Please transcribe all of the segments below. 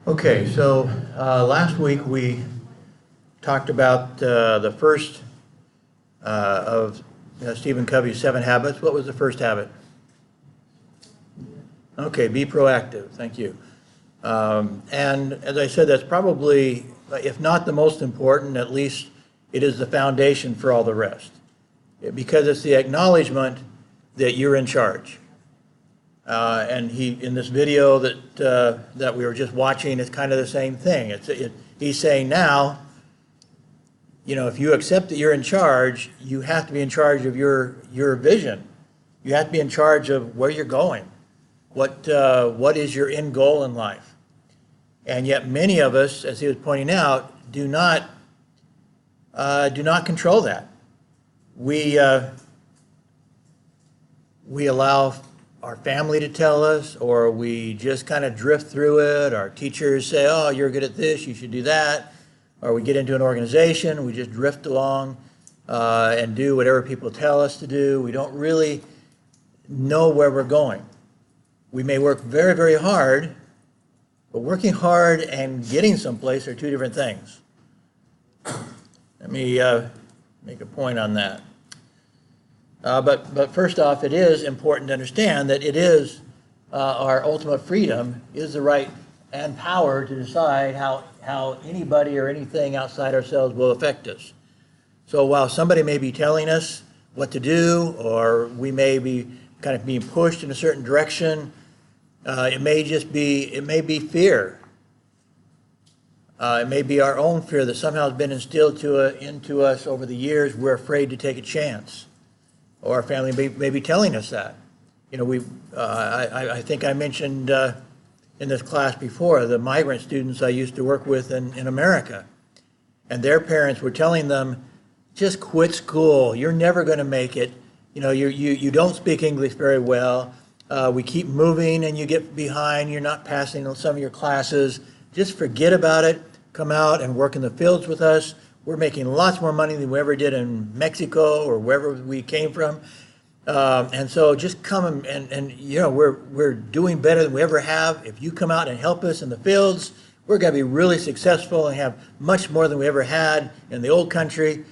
Okay, so last week we talked about the first of Stephen Covey's 7 habits. What was the first habit? Okay, be proactive. Thank you. And as I said, that's probably, if not the most important, at least it is the foundation for all the rest. Because it's the acknowledgement that you're in charge. And in this video that we were just watching, it's kind of the same thing. He's saying now, if you accept that you're in charge, you have to be in charge of your vision. You have to be in charge of where you're going. What is your end goal in life? And yet many of us, as he was pointing out, do not control that. We allow our family to tell us, or we just kind of drift through it. Our teachers say, oh, you're good at this, you should do that. Or we get into an organization, we just drift along and do whatever people tell us to do. We don't really know where we're going. We may work very, very hard, but working hard and getting someplace are two different things. Let me make a point on that. But first off, it is important to understand that it is our ultimate freedom is the right and power to decide how anybody or anything outside ourselves will affect us. So while somebody may be telling us what to do, or we may be kind of being pushed in a certain direction, it may be fear. It may be our own fear that somehow has been instilled into us over the years. We're afraid to take a chance. Or our family may be telling us that. I think I mentioned in this class before the migrant students I used to work with in America. And their parents were telling them, just quit school. You're never going to make it. You don't speak English very well. We keep moving and you get behind. You're not passing on some of your classes. Just forget about it. Come out and work in the fields with us. We're making lots more money than we ever did in Mexico or wherever we came from. And so just come and we're doing better than we ever have. If you come out and help us in the fields, we're going to be really successful and have much more than we ever had in the old country.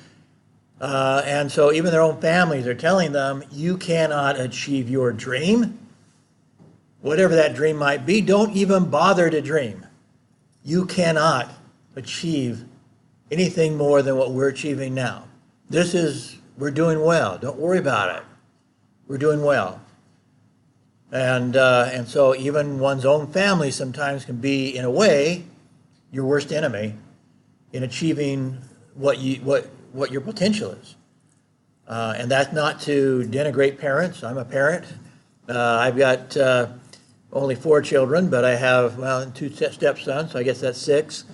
And so even their own families are telling them, you cannot achieve your dream. Whatever that dream might be, don't even bother to dream. You cannot achieve anything more than what we're achieving now. We're doing well. Don't worry about it. We're doing well. And so even one's own family sometimes can be, in a way, your worst enemy in achieving what your potential is. And that's not to denigrate parents. I'm a parent. I've got only 4 children, but I have, 2 stepsons, so I guess that's 6.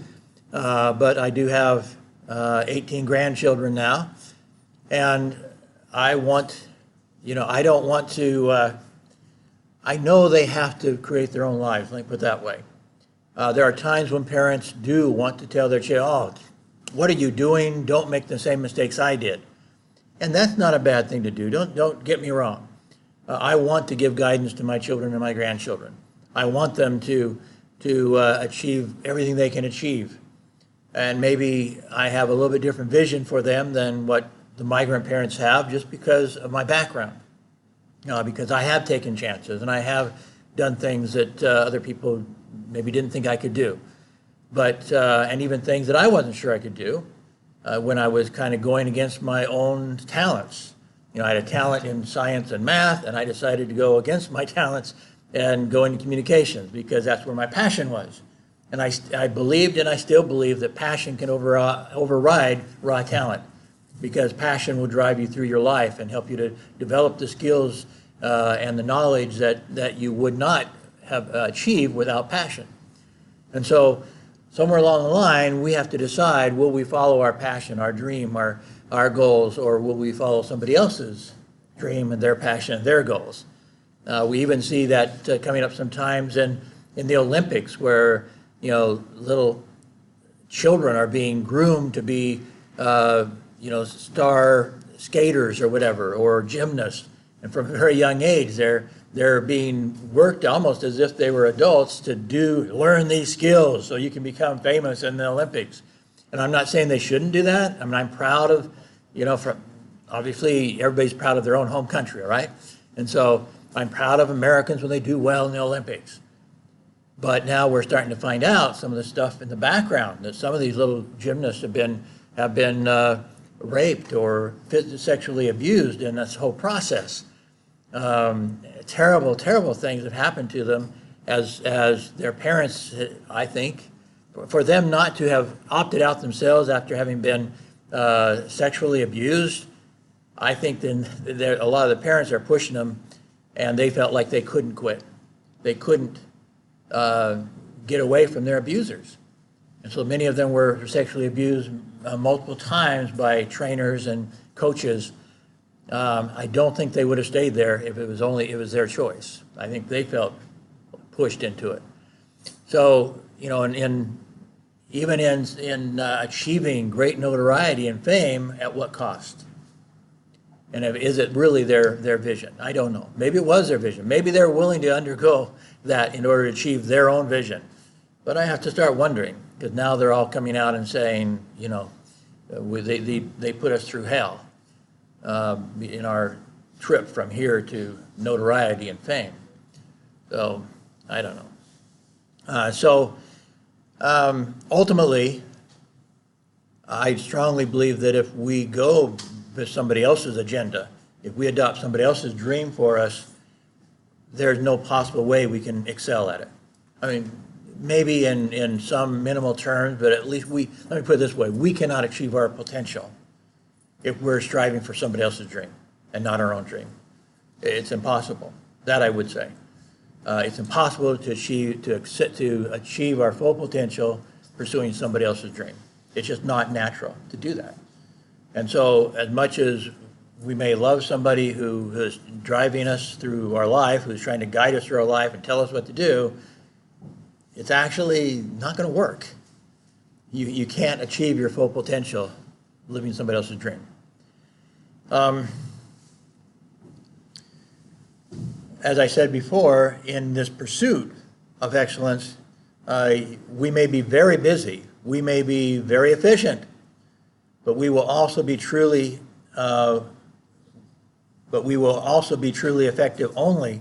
But I do have 18 grandchildren now, and I don't want to, I know they have to create their own lives, let me put it that way. There are times when parents do want to tell their child, oh, what are you doing? Don't make the same mistakes I did. And that's not a bad thing to do. Don't get me wrong. I want to give guidance to my children and my grandchildren. I want them to achieve everything they can achieve. And maybe I have a little bit different vision for them than what the migrant parents have just because of my background. Because I have taken chances and I have done things that other people maybe didn't think I could do. But, and even things that I wasn't sure I could do when I was kind of going against my own talents. I had a talent in science and math, and I decided to go against my talents and go into communications because that's where my passion was. And I believed, and I still believe, that passion can override raw talent, because passion will drive you through your life and help you to develop the skills and the knowledge that you would not have achieved without passion. And so somewhere along the line, we have to decide, will we follow our passion, our dream, our goals, or will we follow somebody else's dream and their passion and their goals? We even see that coming up sometimes in the Olympics, where little children are being groomed to be star skaters or whatever, or gymnasts, and from a very young age they're they're being worked almost as if they were adults to learn these skills so you can become famous in the Olympics. And I'm not saying they shouldn't do that. I mean, I'm proud of, obviously everybody's proud of their own home country, right? And so I'm proud of Americans when they do well in the Olympics. But now we're starting to find out some of the stuff in the background, that some of these little gymnasts have been raped or sexually abused in this whole process. Terrible, terrible things have happened to them as their parents, I think, for them not to have opted out themselves after having been sexually abused. I think then a lot of the parents are pushing them, and they felt like they couldn't quit. They couldn't get away from their abusers. And so many of them were sexually abused multiple times by trainers and coaches. I don't think they would have stayed there if it was their choice. I think they felt pushed into it. So, even in achieving great notoriety and fame, at what cost? And is it really their vision? I don't know. Maybe it was their vision. Maybe they're willing to undergo that in order to achieve their own vision. But I have to start wondering, because now they're all coming out and saying, they put us through hell in our trip from here to notoriety and fame. So I don't know. Ultimately, I strongly believe that if we go with somebody else's agenda, if we adopt somebody else's dream for us, there's no possible way we can excel at it. I mean, maybe in some minimal terms, but at least let me put it this way, we cannot achieve our potential if we're striving for somebody else's dream and not our own dream. It's impossible. That I would say. It's impossible to achieve our full potential pursuing somebody else's dream. It's just not natural to do that. And so as much as we may love somebody who is driving us through our life, who's trying to guide us through our life and tell us what to do, it's actually not going to work. You can't achieve your full potential living somebody else's dream. As I said before, in this pursuit of excellence, we may be very busy, we may be very efficient, but we will also be truly effective only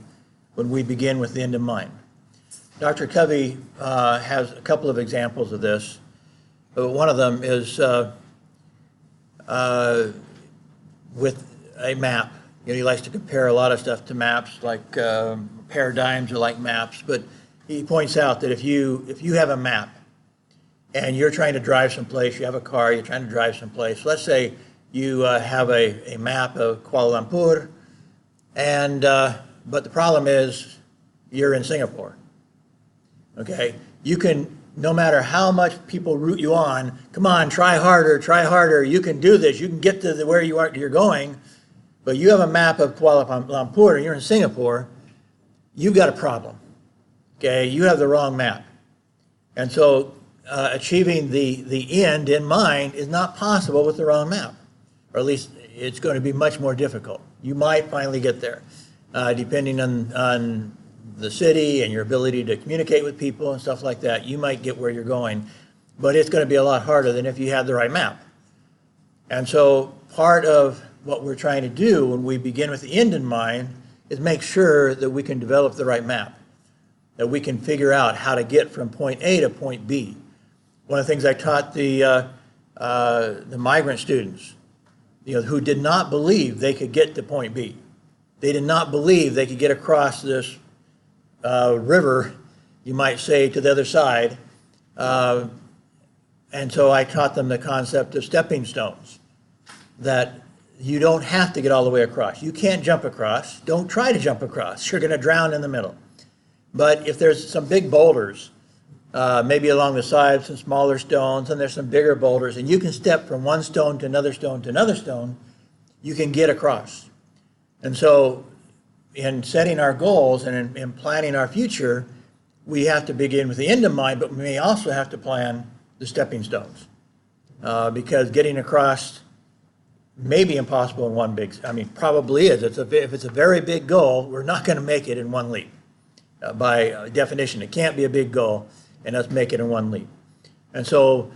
when we begin with the end in mind. Dr. Covey has a couple of examples of this, but one of them is with a map. He likes to compare a lot of stuff to maps, like paradigms are like maps, but he points out that if you have a map and you're trying to drive someplace, you have a car, you're trying to drive someplace, let's say you have a map of Kuala Lumpur, but the problem is you're in Singapore. Okay, you can, no matter how much people root you on, come on, try harder, you can do this, you can get to where you're going, but you have a map of Kuala Lumpur and you're in Singapore, you've got a problem. Okay, you have the wrong map. And so achieving the end in mind is not possible with the wrong map, or at least it's going to be much more difficult. You might finally get there, depending on the city and your ability to communicate with people and stuff like that. You might get where you're going, but it's going to be a lot harder than if you had the right map. And so part of what we're trying to do when we begin with the end in mind is make sure that we can develop the right map, that we can figure out how to get from point A to point B. One of the things I taught the migrant students, who did not believe they could get to point B. They did not believe they could get across this river, you might say, to the other side. And so I taught them the concept of stepping stones, that you don't have to get all the way across. You can't jump across. Don't try to jump across. You're going to drown in the middle. But if there's some big boulders, maybe along the side, some smaller stones, and there's some bigger boulders, and you can step from one stone to another stone to another stone, you can get across. And so in setting our goals and in planning our future, we have to begin with the end in mind, but we may also have to plan the stepping stones. Because getting across maybe impossible in one big, I mean, probably is. If it's a very big goal, we're not going to make it in one leap. By definition, it can't be a big goal and us make it in one leap. And so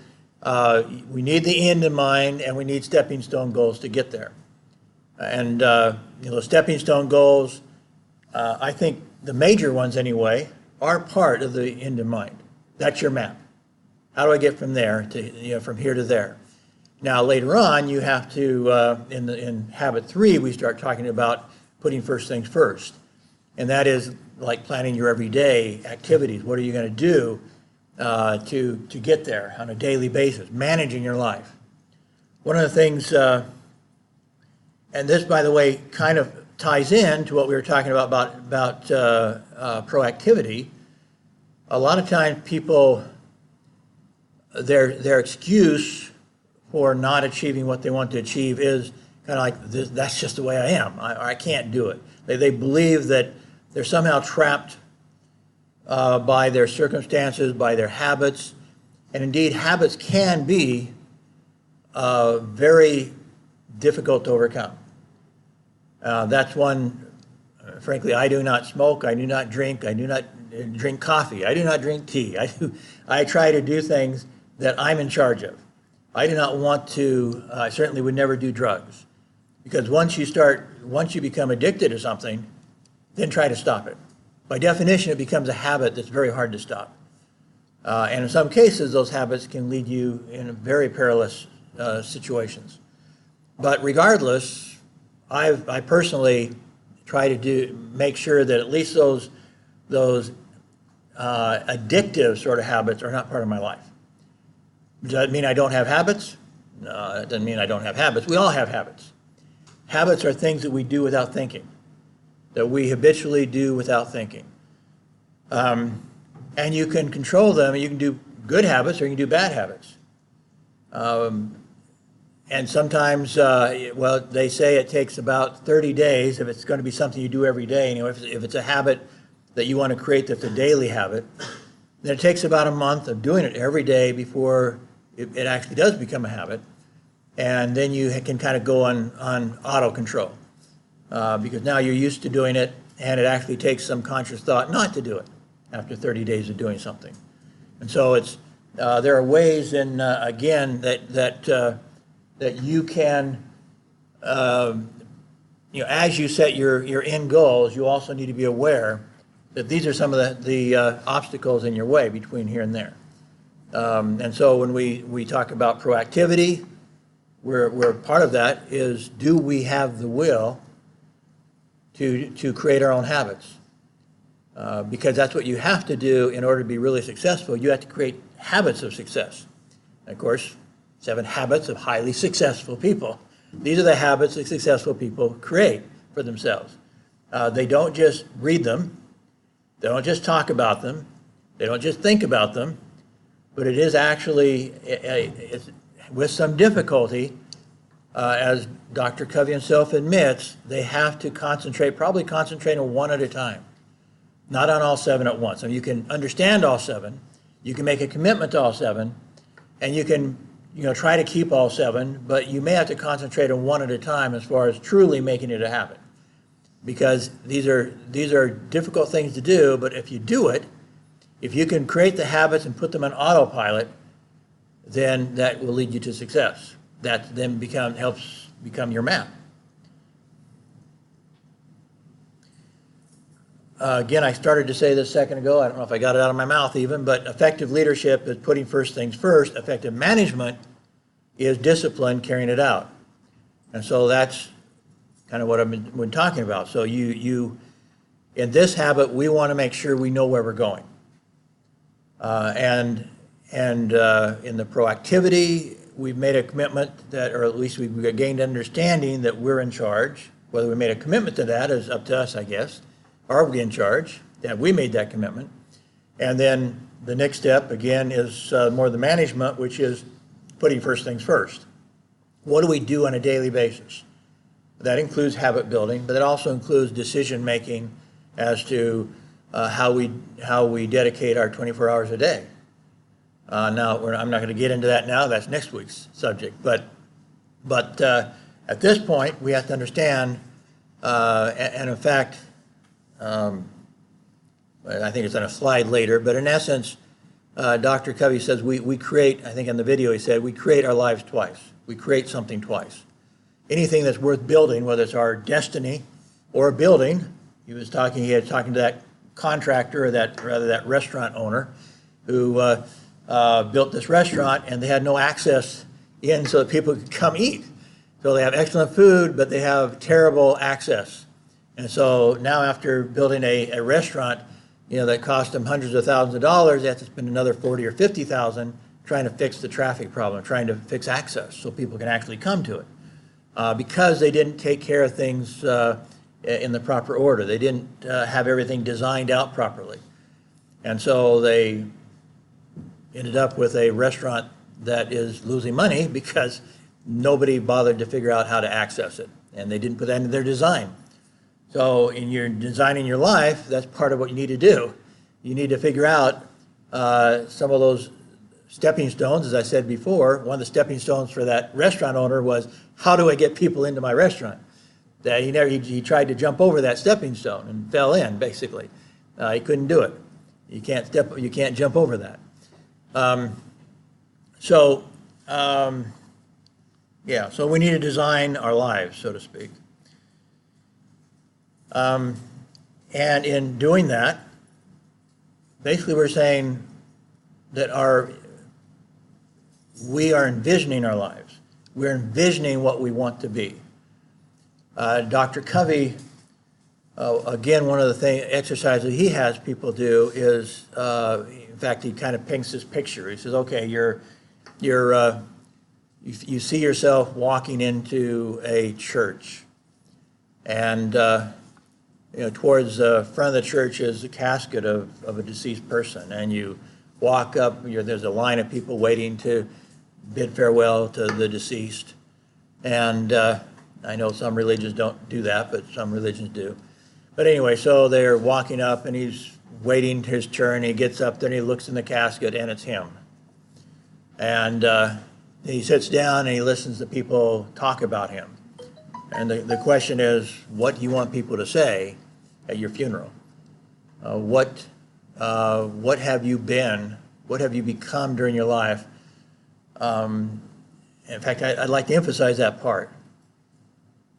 we need the end in mind, and we need stepping stone goals to get there. And stepping stone goals, I think the major ones anyway, are part of the end in mind. That's your map. How do I get from there to, from here to there? Now later on, you have to, in habit 3, we start talking about putting first things first. And that is like planning your everyday activities. What are you going to do to get there on a daily basis, managing your life? One of the things, and this, by the way, kind of ties in to what we were talking about proactivity. A lot of times people, their excuse for not achieving what they want to achieve is kind of like, that's just the way I am, or I can't do it. They believe that they're somehow trapped by their circumstances, by their habits, and indeed habits can be very difficult to overcome. That's one, frankly, I do not smoke, I do not drink, I do not drink coffee, I do not drink tea. I try to do things that I'm in charge of. I do not want to, I certainly would never do drugs. Because once you become addicted to something, then try to stop it. By definition, it becomes a habit that's very hard to stop. And in some cases, those habits can lead you in very perilous situations. But regardless, I personally try to make sure that at least those addictive sort of habits are not part of my life. Does that mean I don't have habits? No, that doesn't mean I don't have habits. We all have habits. Habits are things that we do without thinking, that we habitually do without thinking. And you can control them. You can do good habits or you can do bad habits. And sometimes, well, they say it takes about 30 days if it's going to be something you do every day. If it's a habit that you want to create that's a daily habit, then it takes about a month of doing it every day before it actually does become a habit. And then you can kind of go on auto control because now you're used to doing it, and it actually takes some conscious thought not to do it after 30 days of doing something. And so there are ways, and again, that you can, as you set your end goals, you also need to be aware that these are some of the obstacles in your way between here and there. And so when we talk about proactivity, where part of that is, do we have the will to create our own habits? Because that's what you have to do in order to be really successful. You have to create habits of success. And of course, 7 habits of highly successful people. These are the habits that successful people create for themselves. They don't just read them. They don't just talk about them. They don't just think about them. But it is actually, with some difficulty, as Dr. Covey himself admits, they have to probably concentrate on one at a time, not on all 7 at once. I mean, you can understand all 7, you can make a commitment to all 7, and you can try to keep all 7, but you may have to concentrate on one at a time as far as truly making it a habit. Because these are difficult things to do, but if you do it, if you can create the habits and put them on autopilot, then that will lead you to success. That then helps become your map. Again, I started to say this a second ago. I don't know if I got it out of my mouth even, but effective leadership is putting first things first. Effective management is discipline, carrying it out. And so that's kind of what I've been talking about. So in this habit, we want to make sure we know where we're going. And in the proactivity, we've made a commitment that, or at least we've gained understanding that we're in charge. Whether we made a commitment to that is up to us, I guess. Are we in charge? Yeah, we made that commitment. And then the next step, again, is more the management, which is putting first things first. What do we do on a daily basis? That includes habit building, but it also includes decision making as to how we dedicate our 24 hours a day. Now, I'm not going to get into that now. That's next week's subject. But At this point, we have to understand, and in fact, I think it's on a slide later, but in essence, Dr. Covey says we create, I think in the video he said, we create our lives twice. We create something twice. Anything that's worth building, whether it's our destiny or a building, he was talking to that contractor, or that restaurant owner who built this restaurant, and they had no access in so that people could come eat. So they have excellent food, but they have terrible access. And so now after building a restaurant, that cost them hundreds of thousands of dollars, they have to spend another 40 or 50,000 trying to fix the traffic problem, trying to fix access so people can actually come to it. Because they didn't take care of things in the proper order. They didn't have everything designed out properly. And so they ended up with a restaurant that is losing money because nobody bothered to figure out how to access it. And they didn't put that into their design. So in your designing your life, that's part of what you need to do. You need to figure out some of those stepping stones. As I said before, one of the stepping stones for that restaurant owner was, how do I get people into my restaurant? That he tried to jump over that stepping stone and fell in, basically. He couldn't do it. You can't jump over that. So we need to design our lives, so to speak. And in doing that, basically we're saying that we are envisioning our lives. We're envisioning what we want to be. Dr. Covey, again, one of the exercises he has people do is, in fact, he kind of paints this picture. He says, okay, you see yourself walking into a church, and towards the front of the church is the casket of a deceased person, and you walk up, there's a line of people waiting to bid farewell to the deceased. And I know some religions don't do that, but some religions do. But anyway, so they're walking up, and he's waiting his turn. He gets up there, and he looks in the casket, and it's him. And he sits down, and he listens to people talk about him. And the question is, what do you want people to say at your funeral? What have you been? What have you become during your life? In fact, I'd like to emphasize that part.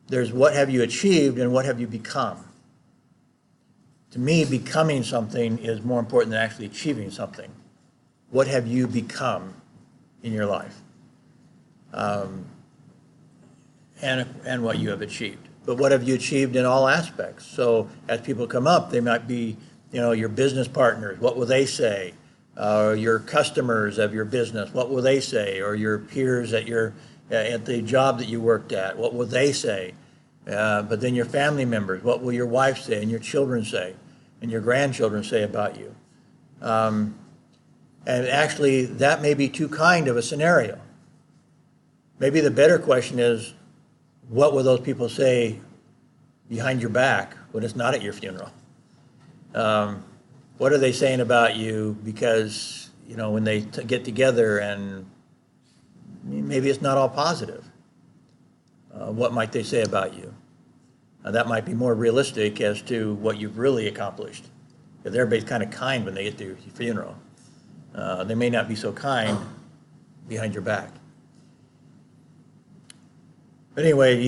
There's what have you achieved and what have you become. To me, becoming something is more important than actually achieving something. What have you become in your life? And what you have achieved. But what have you achieved in all aspects? So as people come up, they might be, your business partners. What will they say? Your customers of your business. What will they say? Or your peers at the job that you worked at. What will they say? But then your family members. What will your wife say and your children say and your grandchildren say about you? And actually, that may be too kind of a scenario. Maybe the better question is, what will those people say behind your back when it's not at your funeral? What are they saying about you because, when they get together, and maybe it's not all positive. What might they say about you? That might be more realistic as to what you've really accomplished. Because everybody's kind of kind when they get to your funeral. They may not be so kind behind your back. But anyway,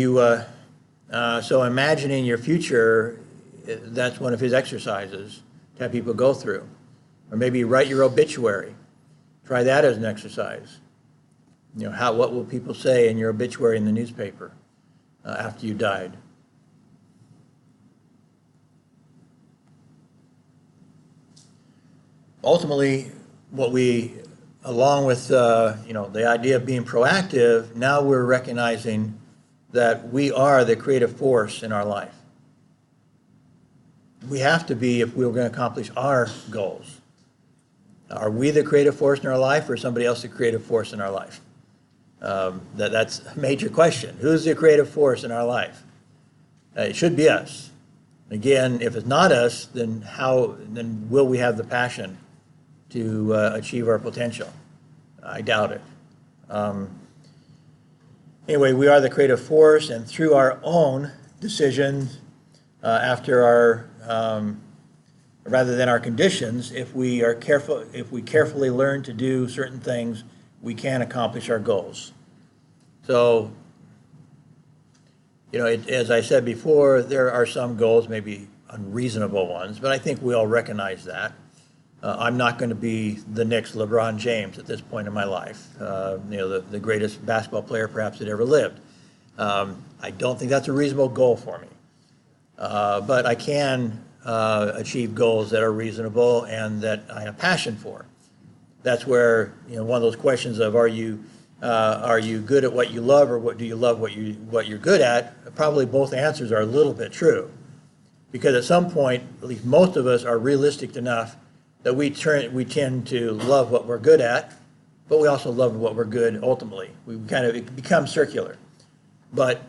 so imagining your future, that's one of his exercises to have people go through. Or maybe write your obituary. Try that as an exercise. What will people say in your obituary in the newspaper after you died? Ultimately, along with the idea of being proactive, now we're recognizing that we are the creative force in our life. We have to be if we're going to accomplish our goals. Are we the creative force in our life, or somebody else the creative force in our life? That's a major question. Who's the creative force in our life? It should be us. Again, if it's not us, then will we have the passion to achieve our potential? I doubt it. Anyway, we are the creative force, and through our own decisions, after our rather than our conditions, if we carefully learn to do certain things, we can accomplish our goals. So, as I said before, there are some goals, maybe unreasonable ones, but I think we all recognize that. I'm not going to be the next LeBron James at this point in my life, the greatest basketball player perhaps that ever lived. I don't think that's a reasonable goal for me. But I can achieve goals that are reasonable and that I have passion for. That's where, one of those questions of are you good at what you love, or do you love what you're good at? Probably both answers are a little bit true, because at some point, at least most of us are realistic enough that we tend to love what we're good at, but we also love what we're good ultimately. It becomes circular. But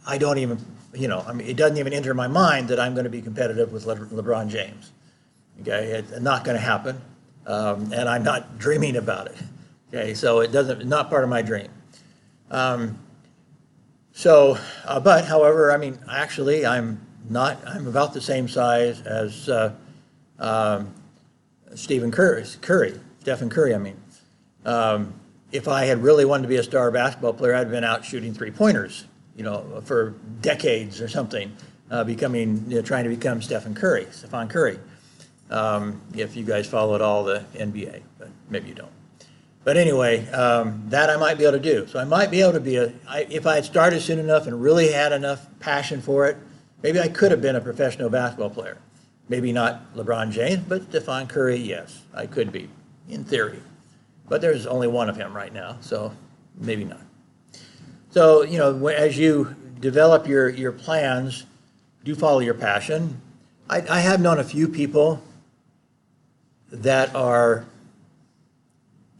I don't even, it doesn't even enter my mind that I'm going to be competitive with LeBron James. Okay, it's not going to happen, and I'm not dreaming about it. Okay, so it's not part of my dream. But however, actually, I'm about the same size as Stephen Curry. If I had really wanted to be a star basketball player, I'd been out shooting three-pointers, for decades or something, trying to become Stephen Curry. If you guys followed all the NBA, but maybe you don't. But anyway, that I might be able to do. So I might be able to if I had started soon enough and really had enough passion for it, maybe I could have been a professional basketball player. Maybe not LeBron James, but Stephen Curry, yes, I could be, in theory. But there's only one of him right now, so maybe not. So, as you develop your plans, do follow your passion. I have known a few people that are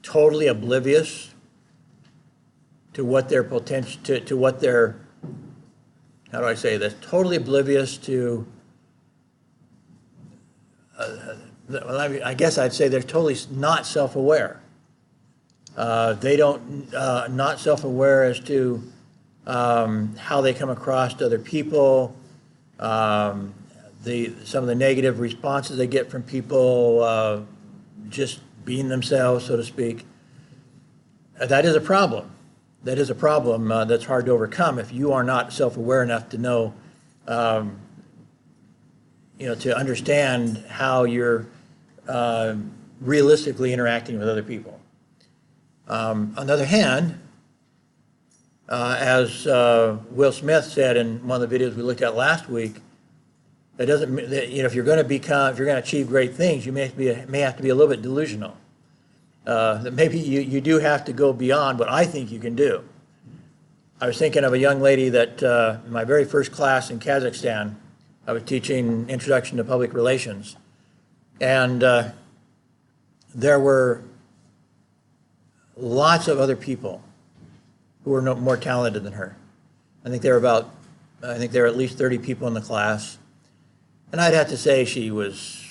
totally oblivious to what their potential, to what their, how do I say this, totally oblivious to, I guess I'd say they're totally not self-aware. They don't, not self-aware as to how they come across to other people, some of the negative responses they get from people, just being themselves, so to speak. That is a problem. That is a problem that's hard to overcome if you are not self-aware enough to know, to understand how you're realistically interacting with other people. On the other hand, as Will Smith said in one of the videos we looked at last week, that doesn't, if you're going to achieve great things, you may have to be a little bit delusional. That maybe you do have to go beyond what I think you can do. I was thinking of a young lady that in my very first class in Kazakhstan, I was teaching Introduction to Public Relations, and there were lots of other people who were more talented than her. I think there were at least 30 people in the class. And I'd have to say she was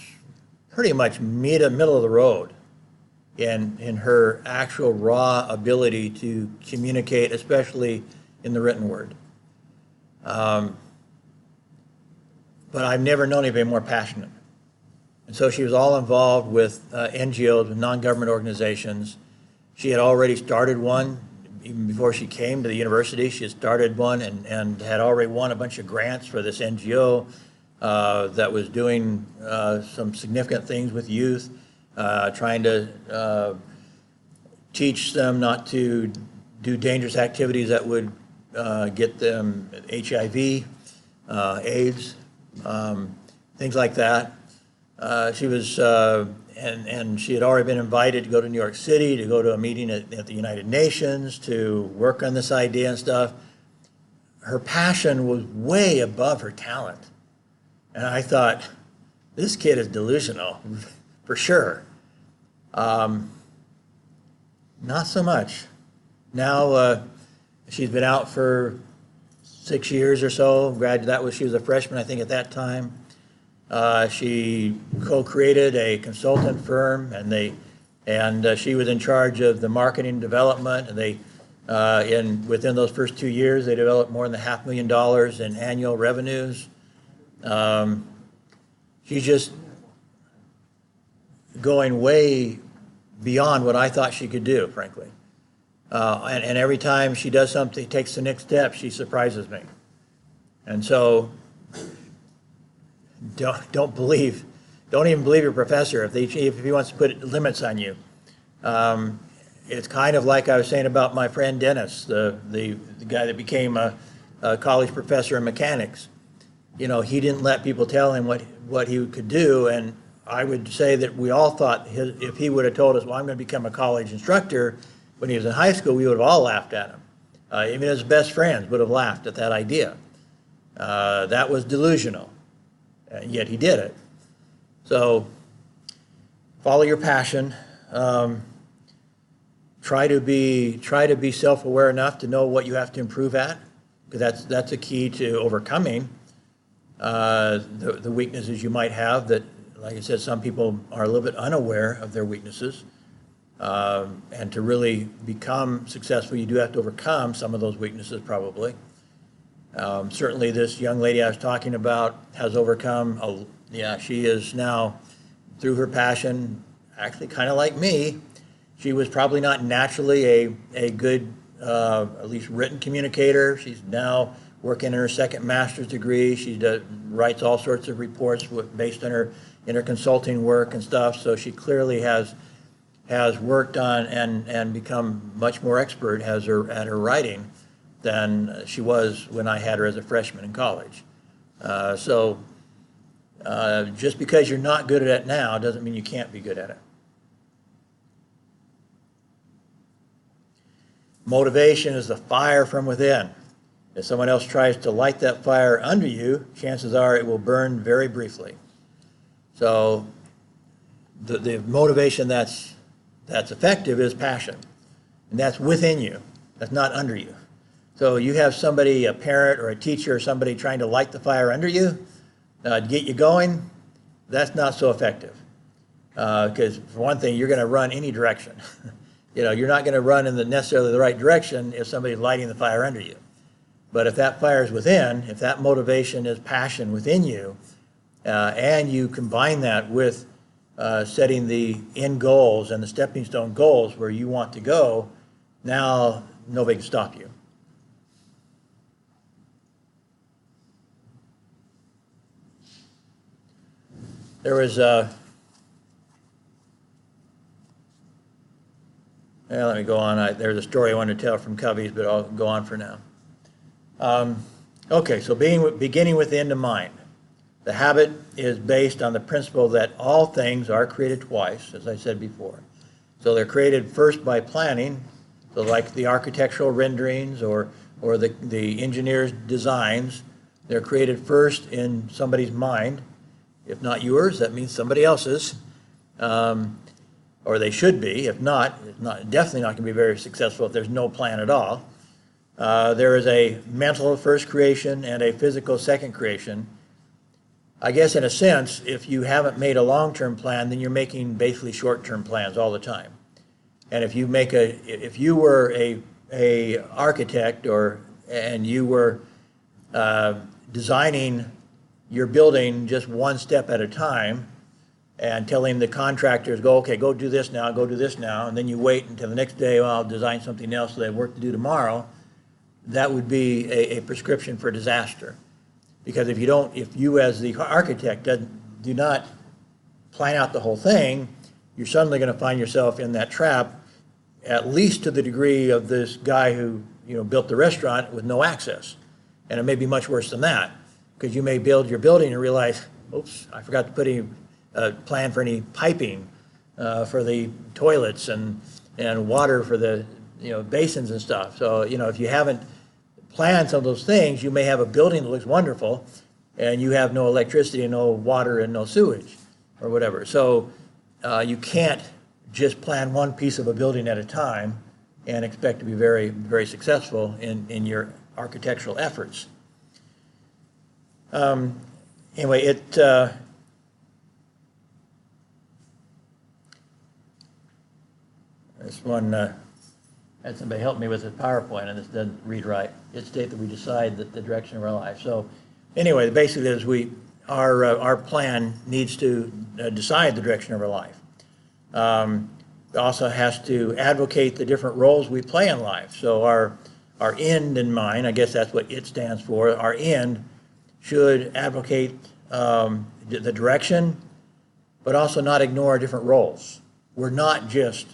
pretty much middle of the road in her actual raw ability to communicate, especially in the written word. But I've never known anybody more passionate. And so she was all involved with NGOs, with non-government organizations. She had already started one. Even before she came to the university, she had started one and had already won a bunch of grants for this NGO that was doing some significant things with youth, trying to teach them not to do dangerous activities that would get them HIV, AIDS, things like that. She was, and she had already been invited to go to New York City, to go to a meeting at the United Nations, to work on this idea and stuff. Her passion was way above her talent. And I thought, this kid is delusional, for sure. Not so much. Now she's been out for 6 years or so. She was a freshman, I think, at that time. She co-created a consultant firm, and she was in charge of the marketing development. And Within those first 2 years, they developed more than $500,000 in annual revenues. She's just going way beyond what I thought she could do, frankly. And every time she does something, takes the next step, she surprises me. And so don't even believe your professor if he wants to put limits on you. It's kind of like I was saying about my friend Dennis, the guy that became a college professor in mechanics. You know, he didn't let people tell him what he could do, and I would say that we all thought if he would have told us, well, I'm going to become a college instructor when he was in high school, we would have all laughed at him. Even his best friends would have laughed at that idea. That was delusional, yet he did it. So follow your passion. Try to be self-aware enough to know what you have to improve at, because that's a key to overcoming the weaknesses you might have that, like I said, some people are a little bit unaware of their weaknesses. And to really become successful, you do have to overcome some of those weaknesses probably. Certainly this young lady I was talking about has overcome, she is now, through her passion, actually kind of like me. She was probably not naturally a good, at least written communicator. She's now working in her second master's degree. She writes all sorts of reports based on her consulting work and stuff. So she clearly has worked on and become much more expert at her writing than she was when I had her as a freshman in college. So just because you're not good at it now doesn't mean you can't be good at it. Motivation is the fire from within. If someone else tries to light that fire under you, chances are it will burn very briefly. So the motivation that's effective is passion, and that's within you. That's not under you. So you have somebody, a parent or a teacher or somebody trying to light the fire under you to get you going, that's not so effective. Because for one thing, you're going to run any direction. You're not going to run in necessarily the right direction if somebody's lighting the fire under you. But if that fire is within, if that motivation is passion within you, and you combine that with setting the end goals and the stepping stone goals where you want to go, now nobody can stop you. There was let me go on. There's a story I wanted to tell from Covey's, but I'll go on for now. Okay, so beginning with the end in mind. The habit is based on the principle that all things are created twice, as I said before. So they're created first by planning, so like the architectural renderings or the engineer's designs. They're created first in somebody's mind. If not yours, that means somebody else's. Or they should be. If not, it's definitely not going to be very successful if there's no plan at all. There is a mental first creation and a physical second creation. I guess in a sense, if you haven't made a long-term plan, then you're making basically short-term plans all the time. And if you were a architect and you were designing your building just one step at a time and telling the contractors, go do this now, and then you wait until the next day, well, I'll design something else so they have work to do tomorrow, that would be a prescription for disaster. Because if you as the architect do not plan out the whole thing, you're suddenly going to find yourself in that trap, at least to the degree of this guy who built the restaurant with no access. And it may be much worse than that, because you may build your building and realize, oops, I forgot to put a plan for any piping for the toilets and water for the basins and stuff. So if you haven't planned some of those things, you may have a building that looks wonderful and you have no electricity and no water and no sewage or whatever. So you can't just plan one piece of a building at a time and expect to be very, very successful in your architectural efforts. Anyway, this one and somebody help me with this PowerPoint, and this doesn't read right. It states that we decide that the direction of our life. So anyway, basically is our plan needs to decide the direction of our life. It also has to advocate the different roles we play in life. So our end in mind, I guess that's what it stands for, our end should advocate the direction, but also not ignore our different roles. We're not just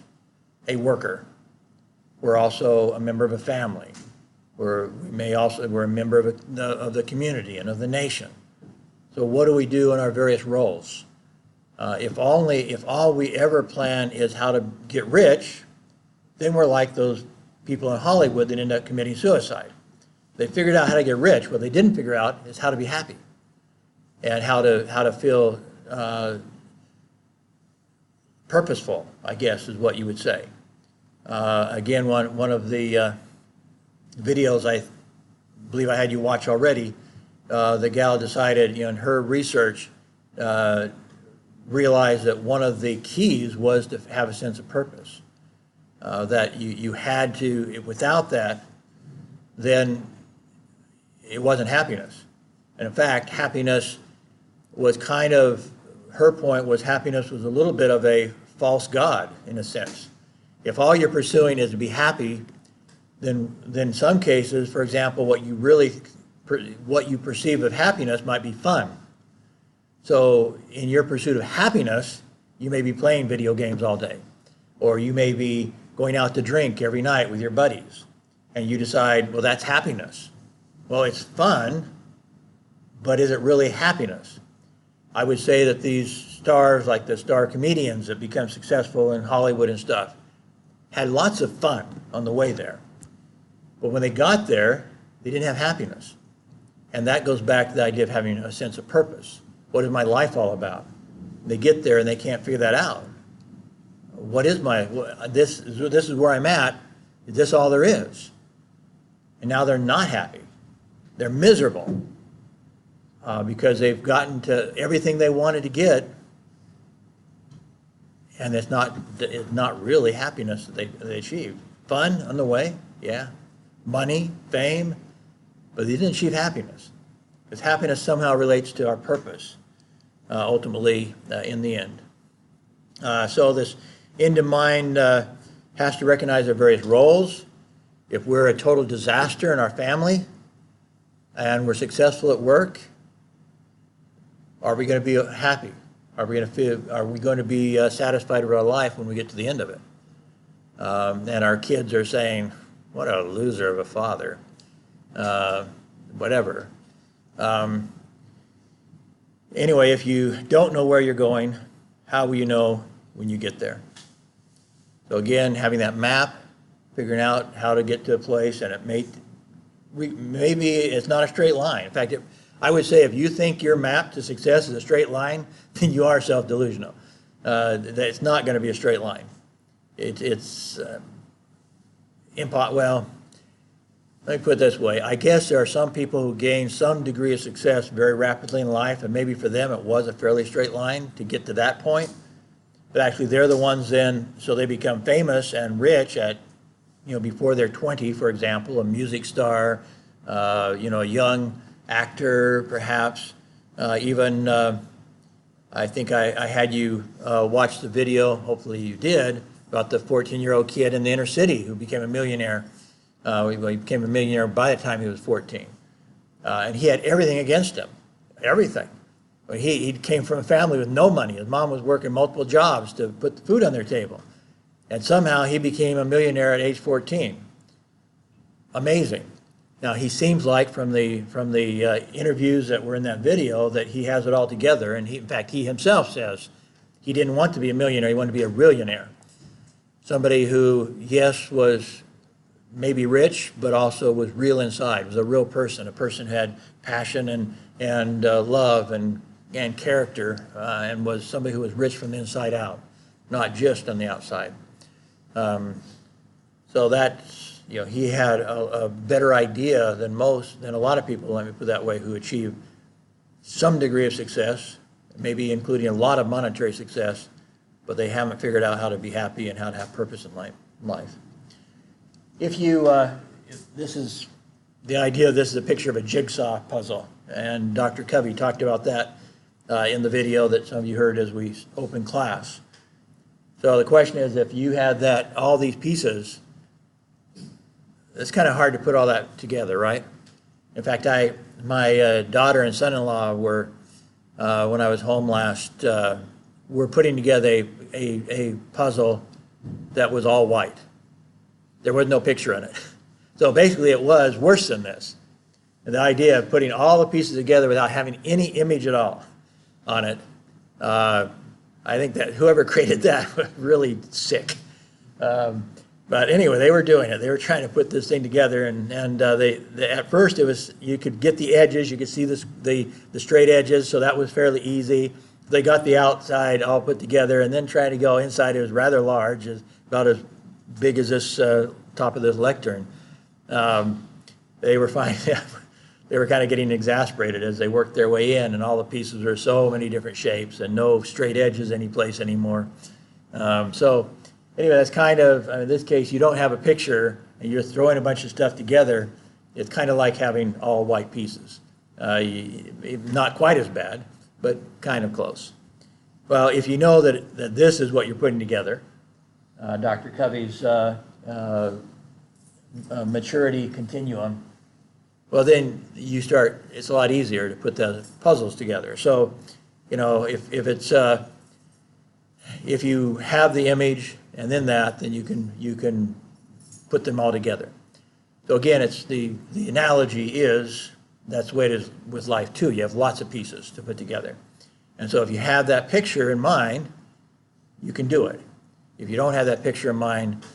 a worker. We're also a member of a family. We're a member of the community and of the nation. So what do we do in our various roles? If all we ever plan is how to get rich, then we're like those people in Hollywood that end up committing suicide. They figured out how to get rich. What they didn't figure out is how to be happy and how to feel purposeful, I guess is what you would say. Again, one of the videos I believe I had you watch already, the gal decided, in her research, realized that one of the keys was to have a sense of purpose. That you had to, without that, then it wasn't happiness. And in fact, happiness was kind of, her point was happiness was a little bit of a false god in a sense. If all you're pursuing is to be happy, then in some cases, for example, what you perceive of happiness might be fun. So in your pursuit of happiness, you may be playing video games all day, or you may be going out to drink every night with your buddies, and you decide, well, that's happiness. Well, it's fun, but is it really happiness? I would say that these stars, like the star comedians that become successful in Hollywood and stuff, had lots of fun on the way there. But when they got there, they didn't have happiness. And that goes back to the idea of having a sense of purpose. What is my life all about? They get there and they can't figure that out. What is this is where I'm at. Is this all there is? And now they're not happy. They're miserable because they've gotten to everything they wanted to get, and it's not really happiness that they achieved. Fun on the way, yeah. Money, fame, but they didn't achieve happiness. Because happiness somehow relates to our purpose, ultimately, in the end. So this end in mind has to recognize our various roles. If we're a total disaster in our family and we're successful at work, are we going to be happy? Are we going to be satisfied with our life when we get to the end of it? And our kids are saying, what a loser of a father, whatever. Anyway, if you don't know where you're going, how will you know when you get there? So again, having that map, figuring out how to get to a place, and maybe it's not a straight line. In fact, I would say if you think your map to success is a straight line, then you are self-delusional. It's not going to be a straight line. Well, let me put it this way. I guess there are some people who gain some degree of success very rapidly in life, and maybe for them it was a fairly straight line to get to that point. But actually they're the ones then, so they become famous and rich at, before they're 20, for example, a music star, a young actor, perhaps. Even, I think I had you watch the video, hopefully you did, about the 14-year-old kid in the inner city who became a millionaire. He became a millionaire by the time he was 14. And he had everything against him, everything. He came from a family with no money. His mom was working multiple jobs to put the food on their table. And somehow he became a millionaire at age 14. Amazing. Now, he seems like from the interviews that were in that video that he has it all together. And in fact, he himself says he didn't want to be a millionaire. He wanted to be a billionaire. Somebody who, yes, was maybe rich, but also was real inside, was a real person. A person who had passion and love and character, and was somebody who was rich from the inside out, not just on the outside. So that's, he had a better idea than a lot of people, let me put it that way, who achieve some degree of success, maybe including a lot of monetary success, but they haven't figured out how to be happy and how to have purpose in life. If you, if this is, the idea of this is a picture of a jigsaw puzzle, and Dr. Covey talked about that in the video that some of you heard as we opened class. So the question is, if you had that, all these pieces, it's kind of hard to put all that together, right? In fact, my daughter and son-in-law were, when I was home last, were putting together a puzzle that was all white. There was no picture in it. So basically it was worse than this. And the idea of putting all the pieces together without having any image at all on it, I think that whoever created that was really sick. But anyway, they were doing it. They were trying to put this thing together, and they at first it was, you could get the edges, you could see the straight edges, so that was fairly easy. They got the outside all put together, and then trying to go inside, it was rather large, about as big as this top of this lectern. They were finding they were kind of getting exasperated as they worked their way in, and all the pieces were so many different shapes and no straight edges any place anymore. So anyway, that's kind of, in this case, you don't have a picture and you're throwing a bunch of stuff together. It's kind of like having all white pieces. Not quite as bad, but kind of close. Well, if you know that this is what you're putting together, Dr. Covey's maturity continuum, well, then you start, it's a lot easier to put the puzzles together. So, you know, if you have the image and then that, then you can put them all together. So again, it's the analogy is, that's the way it is with life too. You have lots of pieces to put together. And so if you have that picture in mind, you can do it. If you don't have that picture in mind,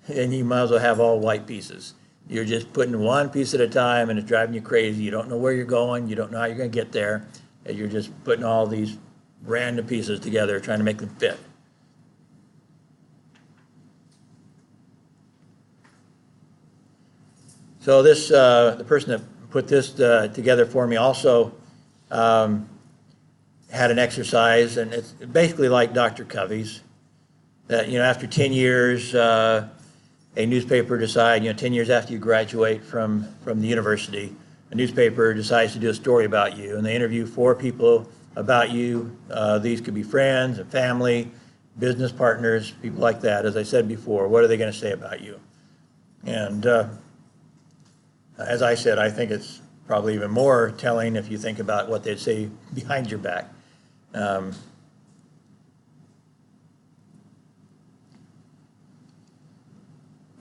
then you might as well have all white pieces. You're just putting one piece at a time, and it's driving you crazy. You don't know where you're going. You don't know how you're going to get there. And you're just putting all these random pieces together, trying to make them fit. So this, the person that put this together for me also had an exercise, and it's basically like Dr. Covey's, that, you know, after 10 years, a newspaper decide, 10 years after you graduate from the university, a newspaper decides to do a story about you, and they interview 4 people about you. These could be friends and family, business partners, people like that. As I said before, what are they going to say about you? And as I said, I think it's probably even more telling if you think about what they'd say behind your back.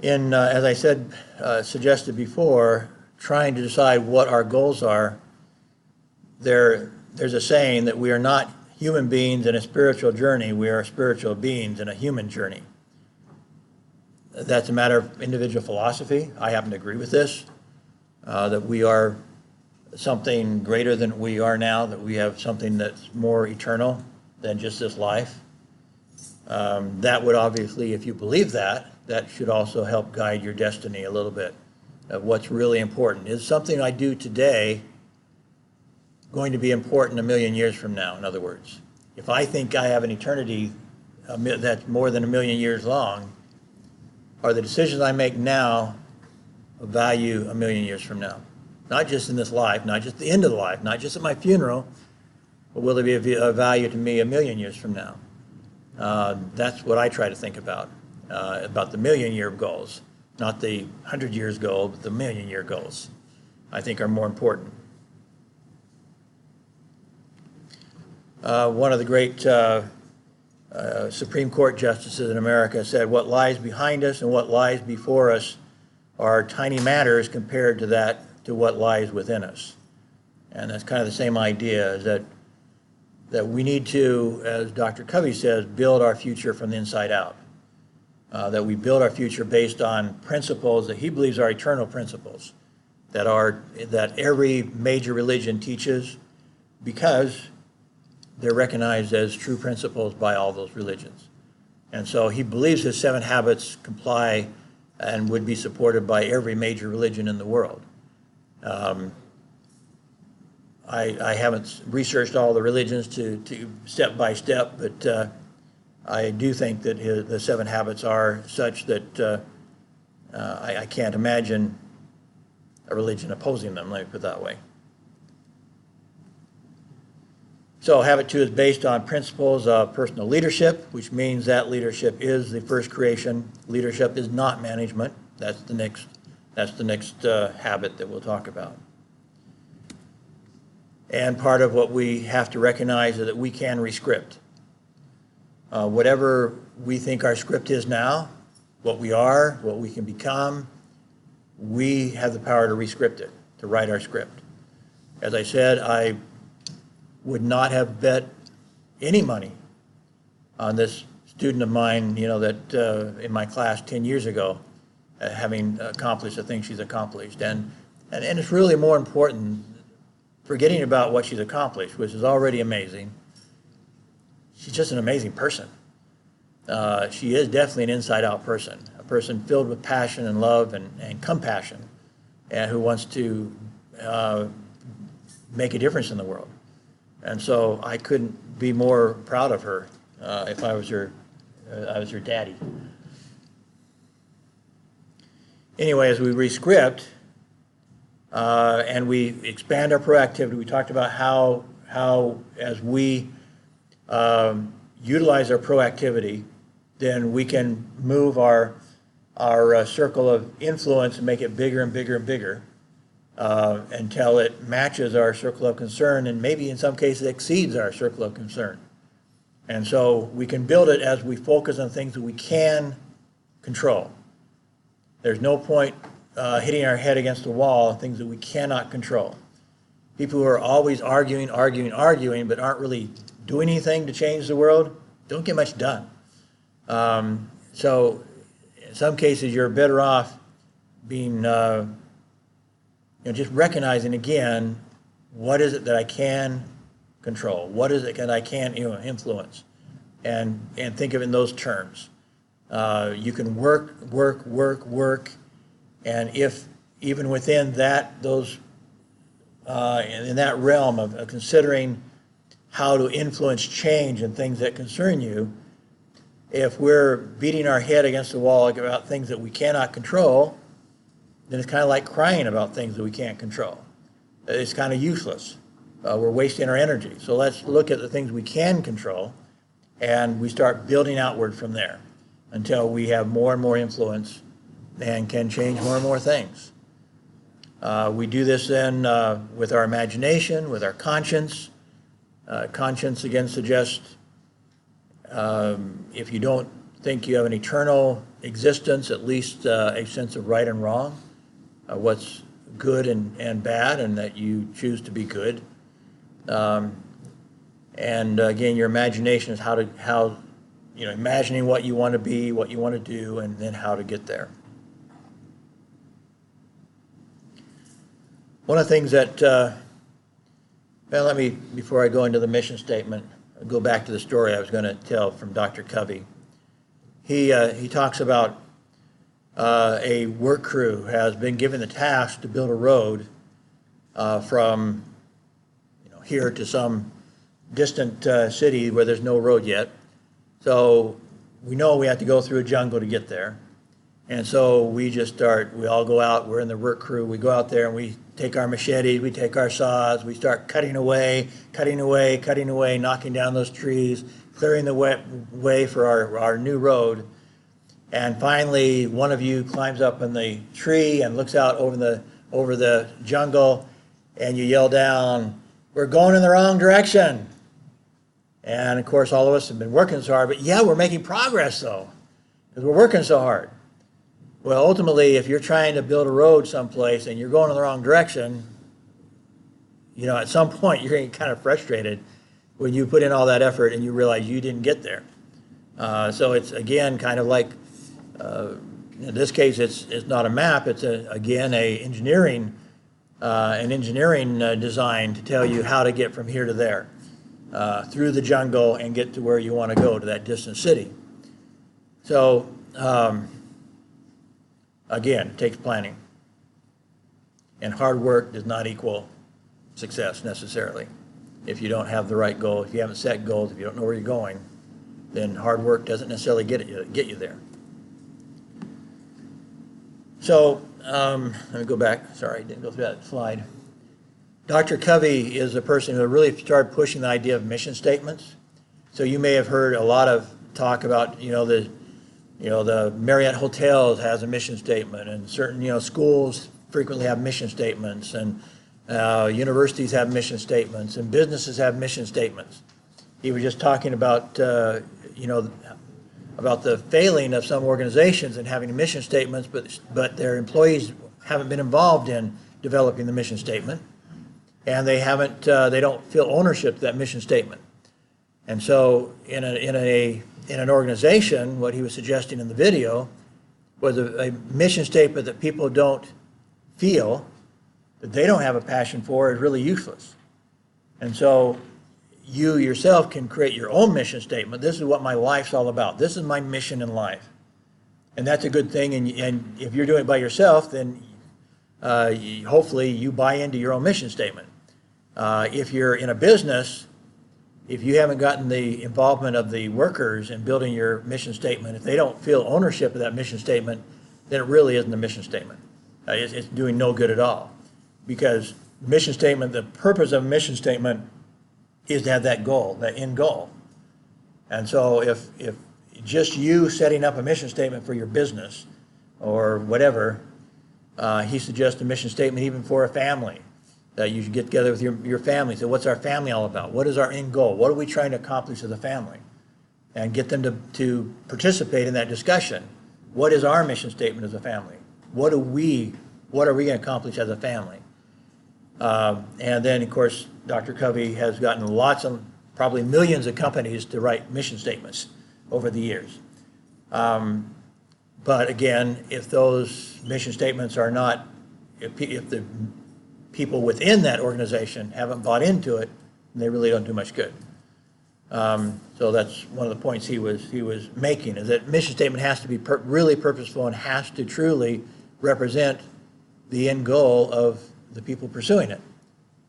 As I said, suggested before, trying to decide what our goals are, there's a saying that we are not human beings in a spiritual journey, we are spiritual beings in a human journey. That's a matter of individual philosophy. I happen to agree with this, that we are something greater than we are now, that we have something that's more eternal than just this life. That would obviously, if you believe that, that should also help guide your destiny a little bit of what's really important. Is something I do today going to be important a million years from now? In other words, if I think I have an eternity that's more than a million years long, are the decisions I make now of value a million years from now? Not just in this life, not just the end of the life, not just at my funeral, but will there be a value to me a million years from now? That's what I try to think about the million-year goals, not the 100 years goal, but the million-year goals, I think are more important. One of the great Supreme Court justices in America said, what lies behind us and what lies before us are tiny matters compared to what lies within us. And that's kind of the same idea, is that we need to, as Dr. Covey says, build our future from the inside out. That we build our future based on principles that he believes are eternal principles, that every major religion teaches, because they're recognized as true principles by all those religions. And so he believes his 7 habits comply and would be supported by every major religion in the world. I haven't researched all the religions to step by step, but I do think that the 7 habits are such that I can't imagine a religion opposing them, let me put it that way. So habit 2 is based on principles of personal leadership, which means that leadership is the first creation. Leadership is not management. That's the next habit that we'll talk about. And part of what we have to recognize is that we can rescript. Whatever we think our script is now, what we are, what we can become, we have the power to rescript it, to write our script. As I said, I would not have bet any money on this student of mine, that in my class 10 years ago, having accomplished the things she's accomplished. And it's really more important, forgetting about what she's accomplished, which is already amazing. She's just an amazing person. She is definitely an inside-out person, a person filled with passion and love and compassion, and who wants to make a difference in the world. And so I couldn't be more proud of her if I was her daddy. Anyway, as we rescript and we expand our proactivity, we talked about how as we utilize our proactivity, then we can move our circle of influence and make it bigger and bigger and bigger until it matches our circle of concern, and maybe in some cases exceeds our circle of concern. And so we can build it as we focus on things that we can control. There's no point hitting our head against the wall on things that we cannot control. People who are always arguing, but aren't really doing anything to change the world don't get much done. So in some cases, you're better off being, just recognizing again, what is it that I can control? What is it that I can influence? And think of it in those terms. You can work, and if even within that, in that realm of considering how to influence change and things that concern you, if we're beating our head against the wall about things that we cannot control, then it's kind of like crying about things that we can't control. It's kind of useless. We're wasting our energy. So let's look at the things we can control, and we start building outward from there until we have more and more influence and can change more and more things. We do this then with our imagination, with our conscience. Conscience, again, suggests if you don't think you have an eternal existence, at least a sense of right and wrong, what's good and bad, and that you choose to be good. And again, your imagination is how imagining what you want to be, what you want to do, and then how to get there. One of the things that, before I go into the mission statement, I'll go back to the story I was going to tell from Dr. Covey. He talks about a work crew has been given the task to build a road from here to some distant city where there's no road yet. So we know we have to go through a jungle to get there. And so we all go out, we're in the work crew, we go out there and we take our machetes, we take our saws, we start cutting away, knocking down those trees, clearing the way for our new road. And finally, one of you climbs up in the tree and looks out over the jungle, and you yell down, "We're going in the wrong direction." And of course, all of us have been working so hard, but yeah, we're making progress though, because we're working so hard. Well, ultimately, if you're trying to build a road someplace and you're going in the wrong direction, at some point you're going to get kind of frustrated when you put in all that effort and you realize you didn't get there. So it's, again, kind of like, in this case, it's not a map. It's, an engineering design to tell you how to get from here to there, through the jungle and get to where you want to go, to that distant city. So, again, it takes planning. And hard work does not equal success necessarily. If you don't have the right goal, if you haven't set goals, if you don't know where you're going, then hard work doesn't necessarily get you there. So let me go back. Sorry, I didn't go through that slide. Dr. Covey is the person who really started pushing the idea of mission statements. So you may have heard a lot of talk about, the Marriott hotels has a mission statement, and certain, schools frequently have mission statements, and universities have mission statements, and businesses have mission statements. He was just talking about, about the failing of some organizations in having mission statements, but their employees haven't been involved in developing the mission statement, and they don't feel ownership of that mission statement. And so in an organization, what he was suggesting in the video was a mission statement that people don't feel, that they don't have a passion for, is really useless. And so you yourself can create your own mission statement. This is what my life's all about. This is my mission in life. And that's a good thing. And if you're doing it by yourself, then hopefully you buy into your own mission statement. If you're in a business, if you haven't gotten the involvement of the workers in building your mission statement, if they don't feel ownership of that mission statement, then it really isn't a mission statement. It's doing no good at all. Because mission statement, the purpose of a mission statement is to have that goal, that end goal. And so if just you setting up a mission statement for your business or whatever, he suggests a mission statement even for a family, that you should get together with your family. So what's our family all about? What is our end goal? What are we trying to accomplish as a family? And get them to participate in that discussion. What is our mission statement as a family? What are we going to accomplish as a family? And then, of course, Dr. Covey has gotten probably millions of companies to write mission statements over the years. But again, if those mission statements are not, if the people within that organization haven't bought into it, they really don't do much good. So that's one of the points he was making, is that mission statement has to be really purposeful and has to truly represent the end goal of the people pursuing it.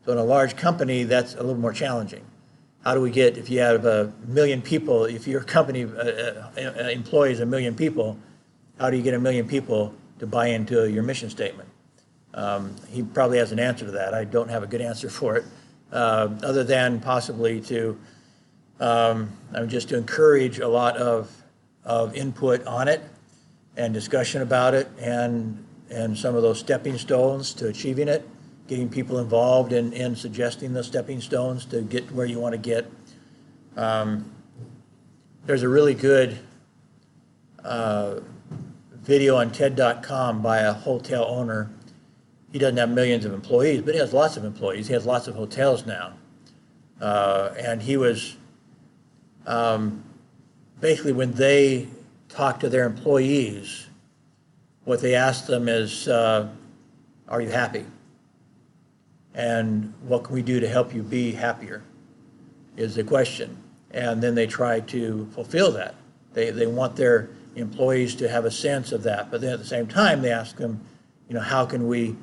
So in a large company, that's a little more challenging. How do we get, if you have 1 million people, if your company employs 1 million people, how do you get 1 million people to buy into your mission statement? He probably has an answer to that. I don't have a good answer for it, other than possibly just to encourage a lot of input on it and discussion about it, and some of those stepping stones to achieving it, getting people involved in suggesting the stepping stones to get where you want to get. There's a really good video on TED.com by a hotel owner. He doesn't have millions of employees, but he has lots of employees. He has lots of hotels now. And he was, basically when they talk to their employees, what they ask them is, are you happy? And what can we do to help you be happier, is the question. And then they try to fulfill that. They want their employees to have a sense of that. But then at the same time, they ask them, how can we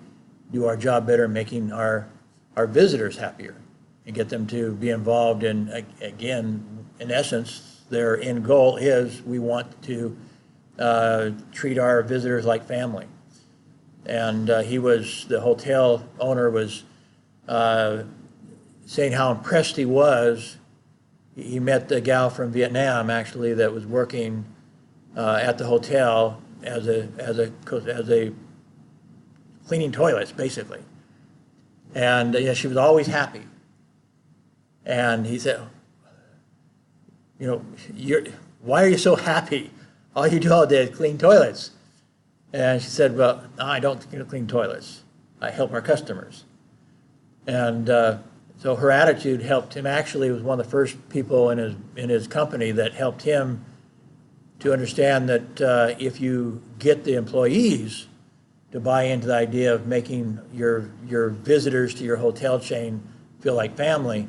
do our job better in making our visitors happier and get them to be involved in, again, in essence, their end goal is we want to treat our visitors like family. And the hotel owner was saying how impressed he was. He met the gal from Vietnam, actually, that was working at the hotel as a cleaning toilets, basically. And she was always happy. And he said, why are you so happy? All you do all day is clean toilets. And she said, well, I don't clean toilets. I help our customers. And so her attitude helped him. Actually, was one of the first people in his company that helped him to understand that if you get the employees to buy into the idea of making your visitors to your hotel chain feel like family,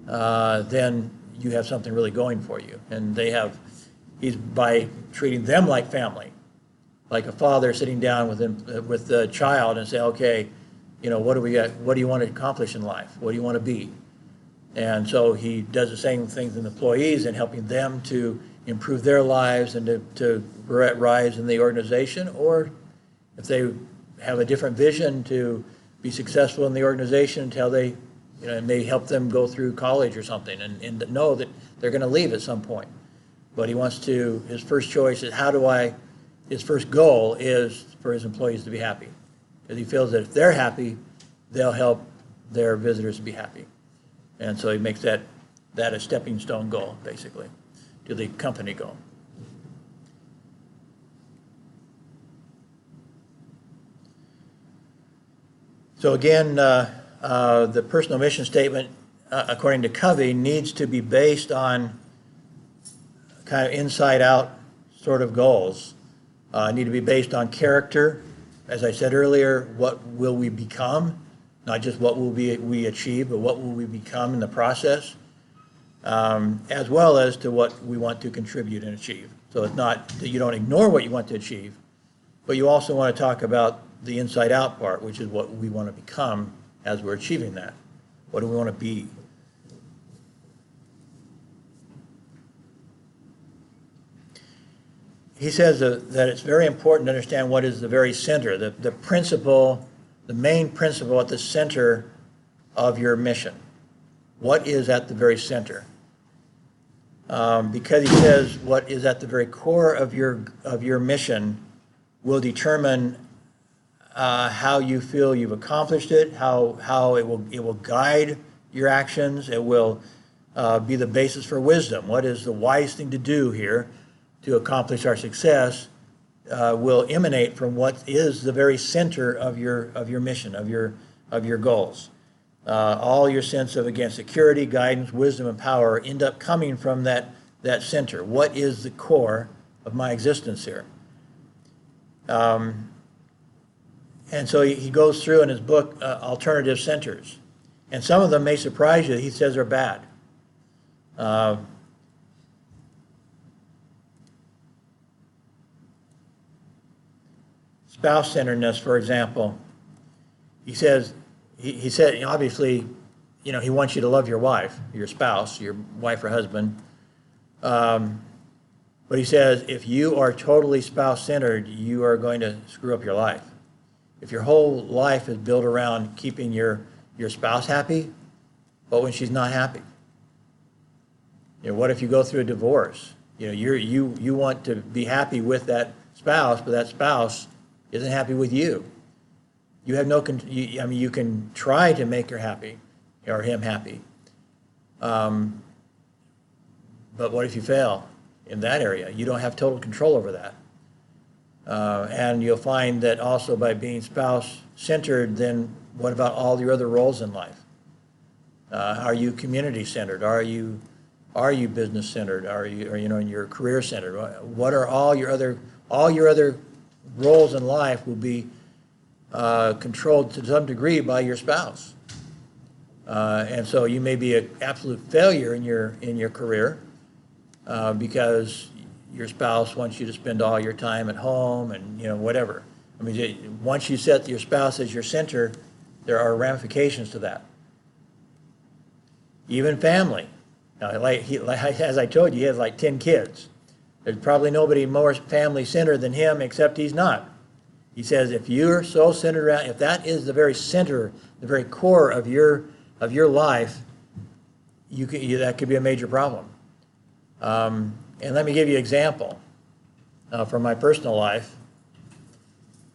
then you have something really going for you. And he's by treating them like family, like a father sitting down with the child and say, okay, what do we got? What do you want to accomplish in life? What do you want to be? And so he does the same things in employees and helping them to improve their lives and to rise in the organization, or if they have a different vision to be successful in the organization until they, and they help them go through college or something and know that they're going to leave at some point. But he wants to, his first choice is his first goal is for his employees to be happy. Because he feels that if they're happy, they'll help their visitors to be happy. And so he makes that a stepping stone goal, basically, to the company goal. So again, the personal mission statement, according to Covey, needs to be based on kind of inside-out sort of goals. Need to be based on character. As I said earlier, what will we become? Not just what will we achieve, but what will we become in the process, as well as to what we want to contribute and achieve. So it's not that you don't ignore what you want to achieve, but you also want to talk about the inside-out part, which is what we want to become as we're achieving that. What do we want to be? He says that it's very important to understand what is the very center, the principle, the main principle at the center of your mission. What is at the very center? Because he says what is at the very core of your mission will determine how you feel you've accomplished it, how it will guide your actions. It will be the basis for wisdom. What is the wise thing to do here to accomplish our success will emanate from what is the very center of your mission, of your goals. All your sense of, again, security, guidance, wisdom, and power end up coming from that center. What is the core of my existence here? And so he goes through in his book alternative centers. And some of them may surprise you. He says are bad. Spouse-centeredness, for example. He said, obviously, he wants you to love your wife, your spouse, your wife or husband. But he says, if you are totally spouse-centered, you are going to screw up your life. If your whole life is built around keeping your spouse happy, but when she's not happy? What if you go through a divorce? You want to be happy with that spouse, but that spouse isn't happy with you. You have no, you can try to make her happy or him happy. But what if you fail in that area? You don't have total control over that. And you'll find that also by being spouse-centered, then what about all your other roles in life? Are you community-centered? Are you business-centered? Are you're career-centered? What are all your other roles in life will be controlled to some degree by your spouse. And so you may be an absolute failure in your career because your spouse wants you to spend all your time at home and whatever. I mean, once you set your spouse as your center, there are ramifications to that. Even family. Now, as I told you, he has like 10 kids. There's probably nobody more family-centered than him, except he's not. He says if you're so centered around, if that is the very center, the very core of your life, that could be a major problem. And let me give you an example from my personal life.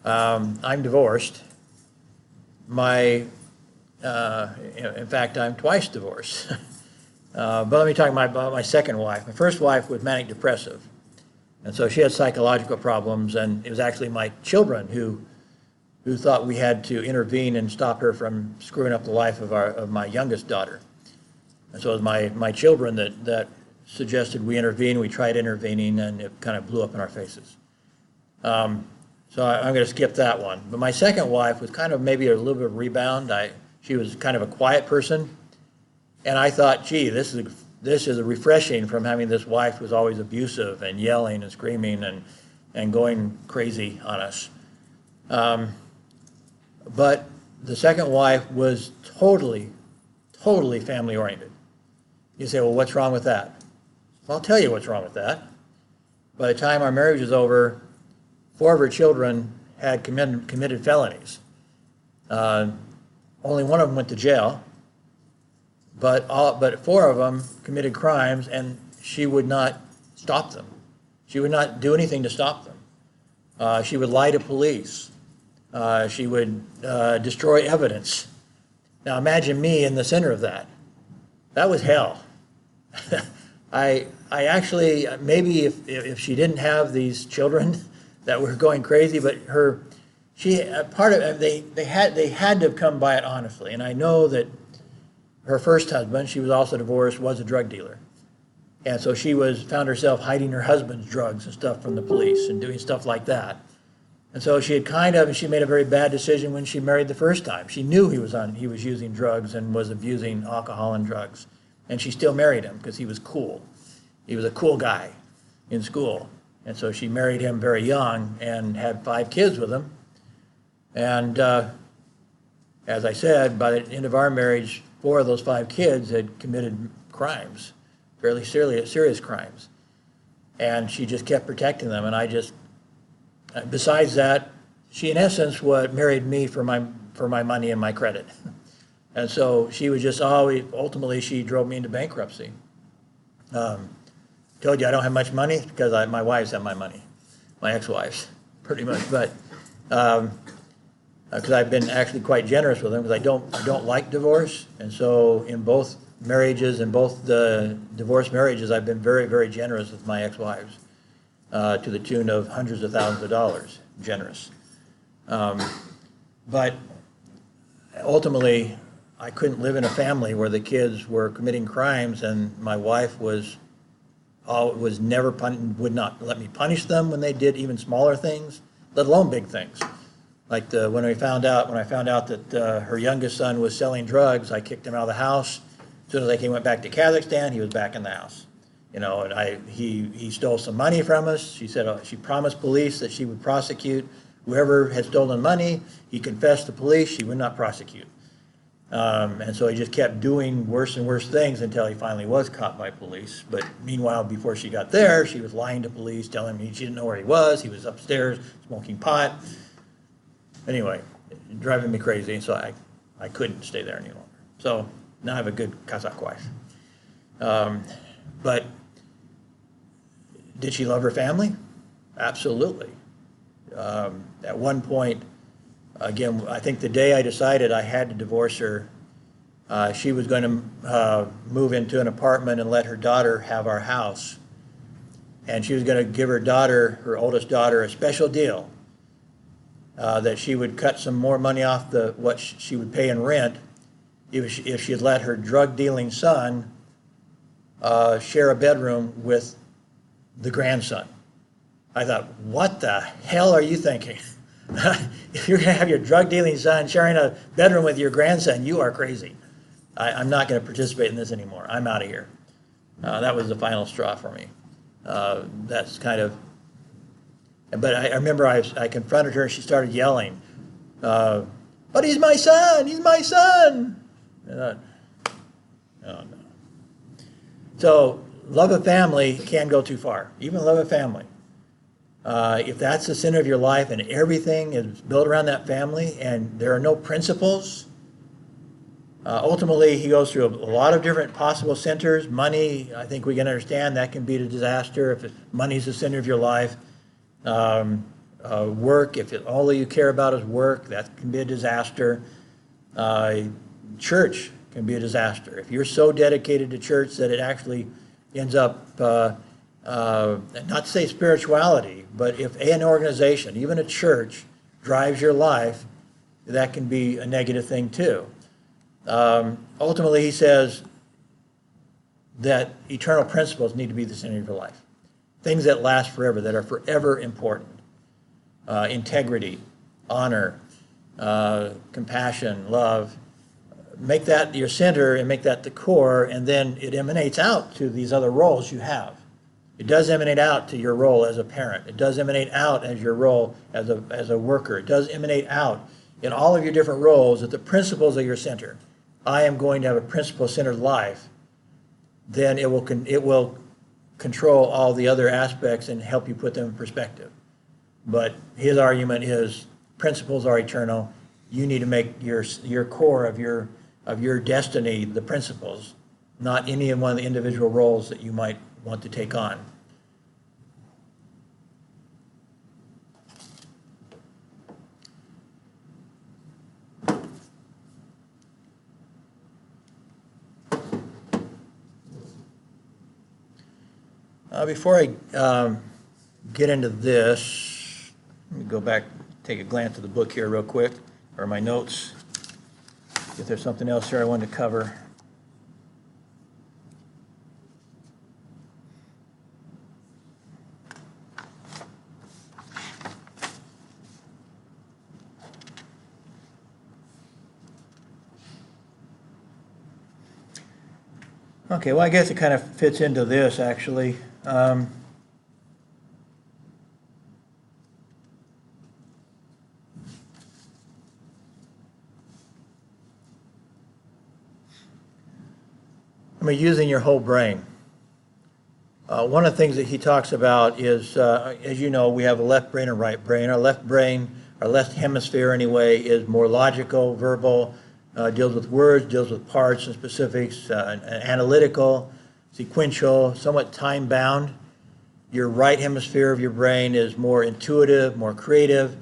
I'm divorced. In fact, I'm twice divorced. But let me talk about my second wife. My first wife was manic depressive. And so she had psychological problems, and it was actually my children who thought we had to intervene and stop her from screwing up the life of my youngest daughter. And so it was my children that suggested we intervene. We tried intervening, and it kind of blew up in our faces. So I'm going to skip that one. But my second wife was kind of maybe a little bit of rebound. She was kind of a quiet person, and I thought, gee, this is refreshing from having this wife who was always abusive and yelling and screaming and going crazy on us. But the second wife was totally family-oriented. You say, well, what's wrong with that? Well, I'll tell you what's wrong with that. By the time our marriage was over, 4 of her children had committed felonies. Only one of them went to jail, but 4 of them committed crimes, and she would not stop them. She would not do anything to stop them. She would lie to police. She would destroy evidence. Now imagine me in the center of that. That was hell. I actually, maybe if she didn't have these children that were going crazy, but part of it, they had to have come by it honestly. And I know that her first husband, she was also divorced, was a drug dealer. And so she found herself hiding her husband's drugs and stuff from the police and doing stuff like that. And so she made a very bad decision when she married the first time. She knew he was using drugs and was abusing alcohol and drugs. And she still married him because he was cool. He was a cool guy in school. And so she married him very young and had 5 kids with him. And as I said, by the end of our marriage, 4 of those 5 kids had committed crimes, fairly serious crimes. And she just kept protecting them. And besides that, she in essence married me for my money and my credit. And so she was just ultimately she drove me into bankruptcy. Told you I don't have much money because my wives have my money, my ex-wives, pretty much. But because I've been actually quite generous with them because I don't like divorce. And so in both marriages, in both the divorce marriages, I've been very, very generous with my ex-wives to the tune of hundreds of thousands of dollars, generous. But ultimately, I couldn't live in a family where the kids were committing crimes and my wife would not let me punish them when they did even smaller things, let alone big things. Like when I found out that her youngest son was selling drugs, I kicked him out of the house. As soon as I went back to Kazakhstan, he was back in the house. And he stole some money from us. She said she promised police that she would prosecute whoever had stolen money. He confessed to police. She would not prosecute. And so he just kept doing worse and worse things until he finally was caught by police. But meanwhile, before she got there, she was lying to police, telling me she didn't know where he was. He was upstairs smoking pot. Anyway, driving me crazy, so I couldn't stay there any longer. So now I have a good Kazakh wife. But did she love her family? Absolutely. At one point, again, I think the day I decided I had to divorce her, she was going to move into an apartment and let her daughter have our house. And she was going to give her oldest daughter, a special deal that she would cut some more money off what she would pay in rent if she had let her drug-dealing son share a bedroom with the grandson. I thought, what the hell are you thinking? If you're going to have your drug-dealing son sharing a bedroom with your grandson, you are crazy. I'm not going to participate in this anymore. I'm out of here. That was the final straw for me. That's kind of... But I remember I confronted her and she started yelling, but he's my son! He's my son! Oh, no. So love of family can go too far, even love of family. If that's the center of your life and everything is built around that family and there are no principles, ultimately he goes through a lot of different possible centers. Money, I think we can understand that can be a disaster if money is the center of your life. Work, if all you care about is work, that can be a disaster. Church can be a disaster. If you're so dedicated to church that it actually ends up, not to say spirituality, but if an organization, even a church, drives your life, that can be a negative thing too. Ultimately, he says that eternal principles need to be the center of your life. Things that last forever, that are forever important. Integrity, honor, compassion, love. Make that your center and make that the core, and then it emanates out to these other roles you have. It does emanate out to your role as a parent. It does emanate out as your role as a worker. It does emanate out in all of your different roles that the principles are your center. I am going to have a principle-centered life. Then it will control all the other aspects and help you put them in perspective. But his argument is principles are eternal. You need to make your core of your destiny the principles, not any one of the individual roles that you might want to take on. Before I get into this, let me go back, take a glance at the book here real quick, or my notes, if there's something else here I wanted to cover. Okay, well, I guess it kind of fits into this, actually. Using your whole brain. One of the things that he talks about is, as you know, we have a left brain and right brain. Our left brain, our left hemisphere anyway, is more logical, verbal, deals with words, deals with parts and specifics, analytical, sequential, somewhat time-bound. Your right hemisphere of your brain is more intuitive, more creative,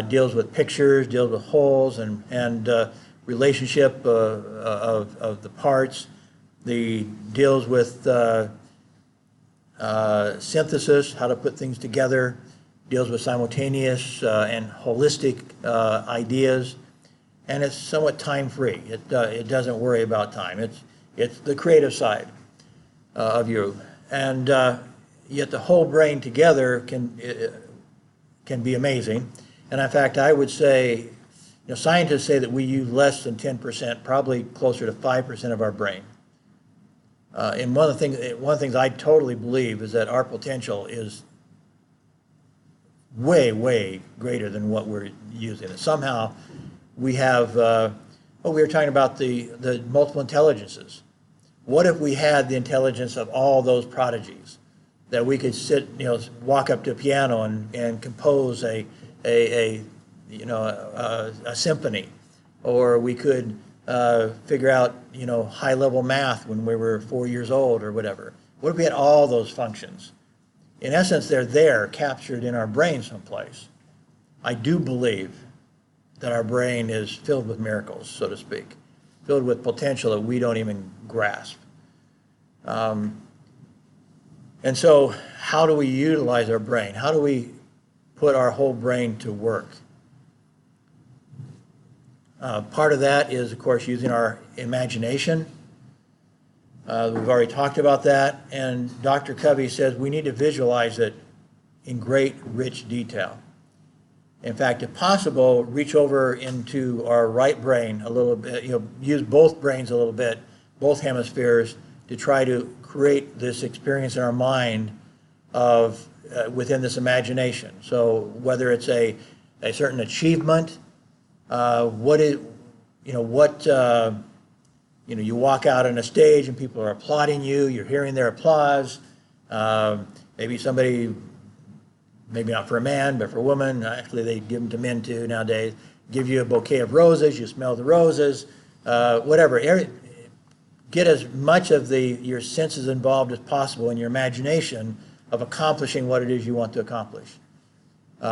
deals with pictures, deals with wholes and relationship of the parts. Deals with synthesis, how to put things together, deals with simultaneous and holistic ideas, and it's somewhat time-free. It doesn't worry about time. It's the creative side of you, and yet the whole brain together can be amazing. And in fact, I would say, scientists say that we use less than 10%, probably closer to 5% of our brain. And one of the things I totally believe is that our potential is way, way greater than what we're using. And somehow we have, we were talking about the multiple intelligences. What if we had the intelligence of all those prodigies, that we could sit, walk up to a piano and compose a symphony, or we could figure out, high-level math when we were 4 years old or whatever. What if we had all those functions? In essence, they're there, captured in our brain someplace. I do believe that our brain is filled with miracles, so to speak, filled with potential that we don't even grasp. And so how do we utilize our brain? How do we put our whole brain to work? Part of that is, of course, using our imagination. We've already talked about that, and Dr. Covey says we need to visualize it in great, rich detail. In fact, if possible, reach over into our right brain a little bit, use both brains a little bit, both hemispheres, to try to create this experience in our mind of within this imagination. So whether it's a certain achievement, you walk out on a stage and people are applauding you, you're hearing their applause. Maybe somebody, maybe not for a man, but for a woman, actually they give them to men too nowadays, give you a bouquet of roses, you smell the roses, whatever. Get as much of your senses involved as possible in your imagination of accomplishing what it is you want to accomplish.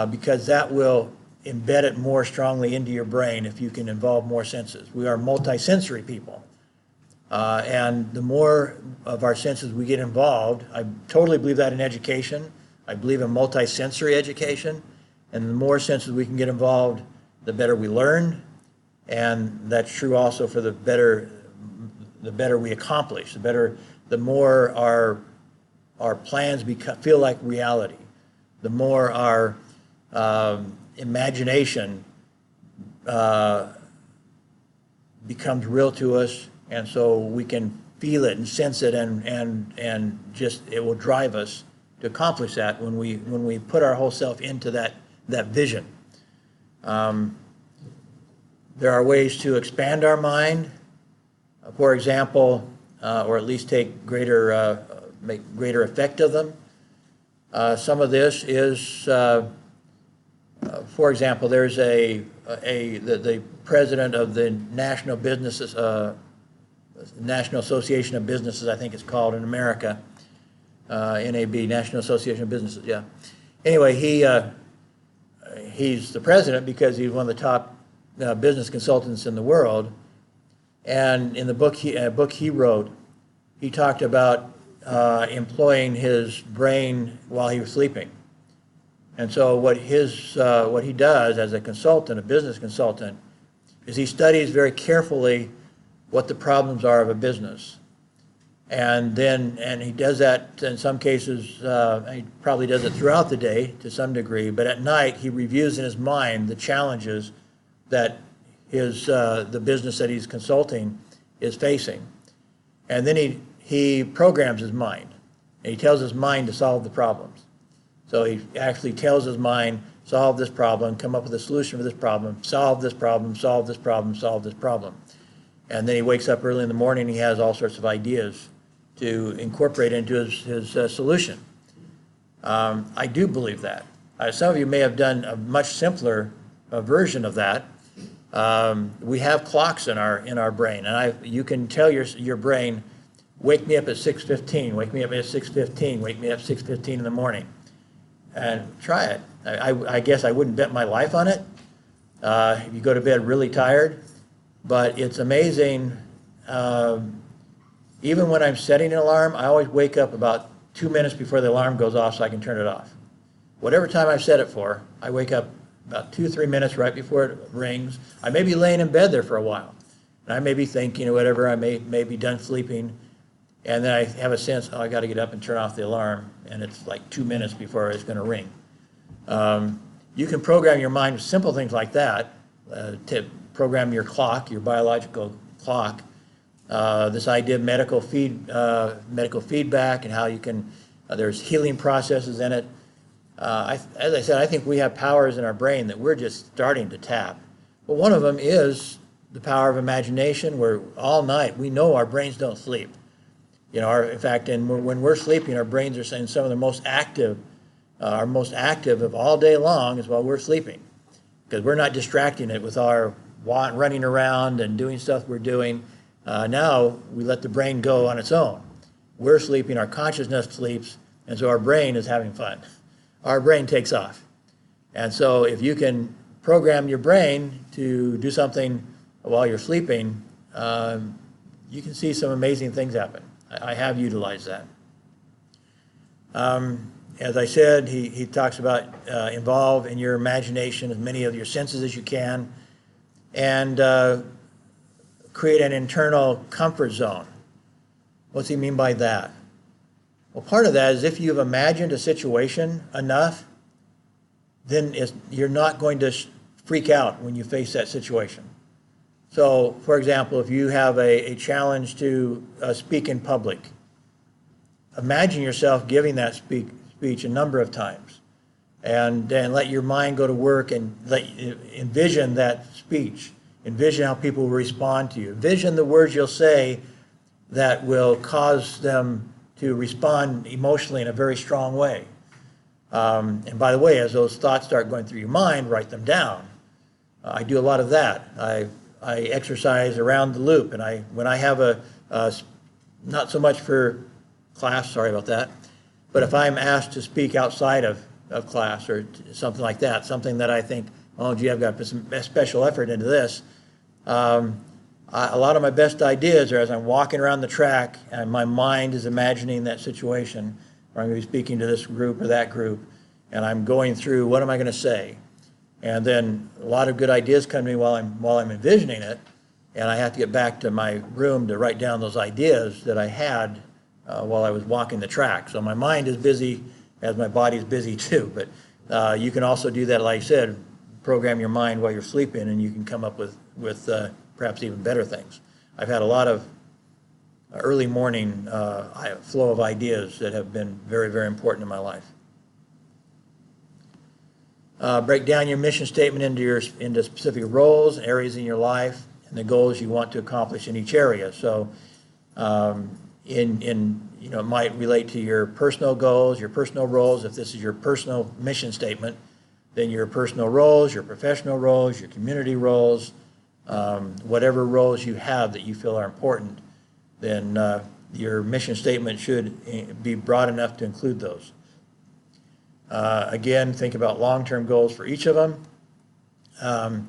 Because that will embed it more strongly into your brain if you can involve more senses. We are multisensory people. And the more of our senses we get involved, I totally believe that in education. I believe in multisensory education. And the more senses we can get involved, the better we learn. And that's true also for the better we accomplish, the more our plans feel like reality, the more our imagination becomes real to us, and so we can feel it and sense it, and just it will drive us to accomplish that when we put our whole self into that vision. There are ways to expand our mind. For example, or at least make greater effect of them. Some of this is for example, there's the president of the National Businesses, National Association of Businesses, I think it's called in America, NAB, National Association of Businesses, yeah. Anyway, he's the president because he's one of the top business consultants in the world. And in the book he wrote, he talked about employing his brain while he was sleeping. And so what he does as a consultant, a business consultant, is he studies very carefully what the problems are of a business. And he does that in some cases, he probably does it throughout the day to some degree, but at night he reviews in his mind the challenges that the business that he's consulting is facing. And then he programs his mind, and he tells his mind to solve the problems. So he actually tells his mind, solve this problem, come up with a solution for this problem, solve this problem, solve this problem, solve this problem. And then he wakes up early in the morning, and he has all sorts of ideas to incorporate into his solution. I do believe that. Some of you may have done a much simpler version of that. We have clocks in our brain, and you can tell your brain, wake me up at 6:15, wake me up at 6:15, wake me up 6:15 in the morning, and try it. I guess I wouldn't bet my life on it. If you go to bed really tired, but it's amazing. Even when I'm setting an alarm, I always wake up about 2 minutes before the alarm goes off so I can turn it off. Whatever time I've set it for, I wake up about 2-3 minutes right before it rings. I may be laying in bed there for a while, and I may be thinking or whatever. I may be done sleeping, and then I have a sense, oh, I got to get up and turn off the alarm, and it's like 2 minutes before it's going to ring. You can program your mind with simple things like that, to program your clock, your biological clock. This idea of medical feedback and how you can, there's healing processes in it. As I said, I think we have powers in our brain that we're just starting to tap. But one of them is the power of imagination, where all night we know our brains don't sleep. In fact, when we're sleeping, our brains are saying some of the most active, our most active of all day long is while we're sleeping, because we're not distracting it with our running around and doing stuff we're doing. Now we let the brain go on its own. We're sleeping, our consciousness sleeps, and so our brain is having fun. Our brain takes off. And so if you can program your brain to do something while you're sleeping, you can see some amazing things happen. I have utilized that. As I said, he talks about involve in your imagination as many of your senses as you can, and create an internal comfort zone. What's he mean by that? Well, part of that is if you've imagined a situation enough, then you're not going to freak out when you face that situation. So, for example, if you have a challenge to speak in public, imagine yourself giving that speech a number of times, and then let your mind go to work and envision that speech. Envision how people will respond to you. Envision the words you'll say that will cause them to respond emotionally in a very strong way. And by the way, as those thoughts start going through your mind, write them down. I do a lot of that. I exercise around the loop, and when I have not so much for class, sorry about that, but if I'm asked to speak outside of class or something like that, something that I think, oh gee, I've got to put some special effort into this, a lot of my best ideas are as I'm walking around the track and my mind is imagining that situation where I'm going to be speaking to this group or that group, and I'm going through what am I going to say, and then a lot of good ideas come to me while I'm envisioning it, and I have to get back to my room to write down those ideas that I had while I was walking the track. So my mind is busy as my body is busy too, but you can also do that, like I said, program your mind while you're sleeping, and you can come up with perhaps even better things. I've had a lot of early morning flow of ideas that have been very, very important in my life. Break down your mission statement into specific roles, areas in your life, and the goals you want to accomplish in each area. So, it might relate to your personal goals, your personal roles. If this is your personal mission statement, then your personal roles, your professional roles, your community roles, whatever roles you have that you feel are important, then your mission statement should be broad enough to include those. Again, think about long-term goals for each of them. And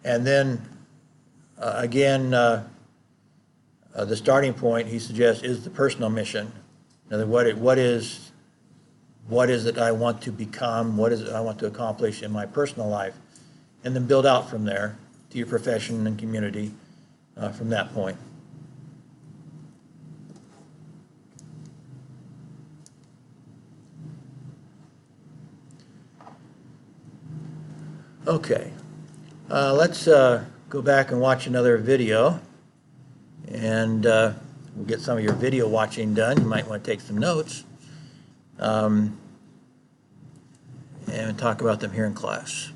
then, again, the starting point, he suggests, is the personal mission. Now, what is it I want to become? What is it I want to accomplish in my personal life? And then build out from there to your profession and community from that point. Okay, let's go back and watch another video, and we'll get some of your video watching done. You might want to take some notes and talk about them here in class.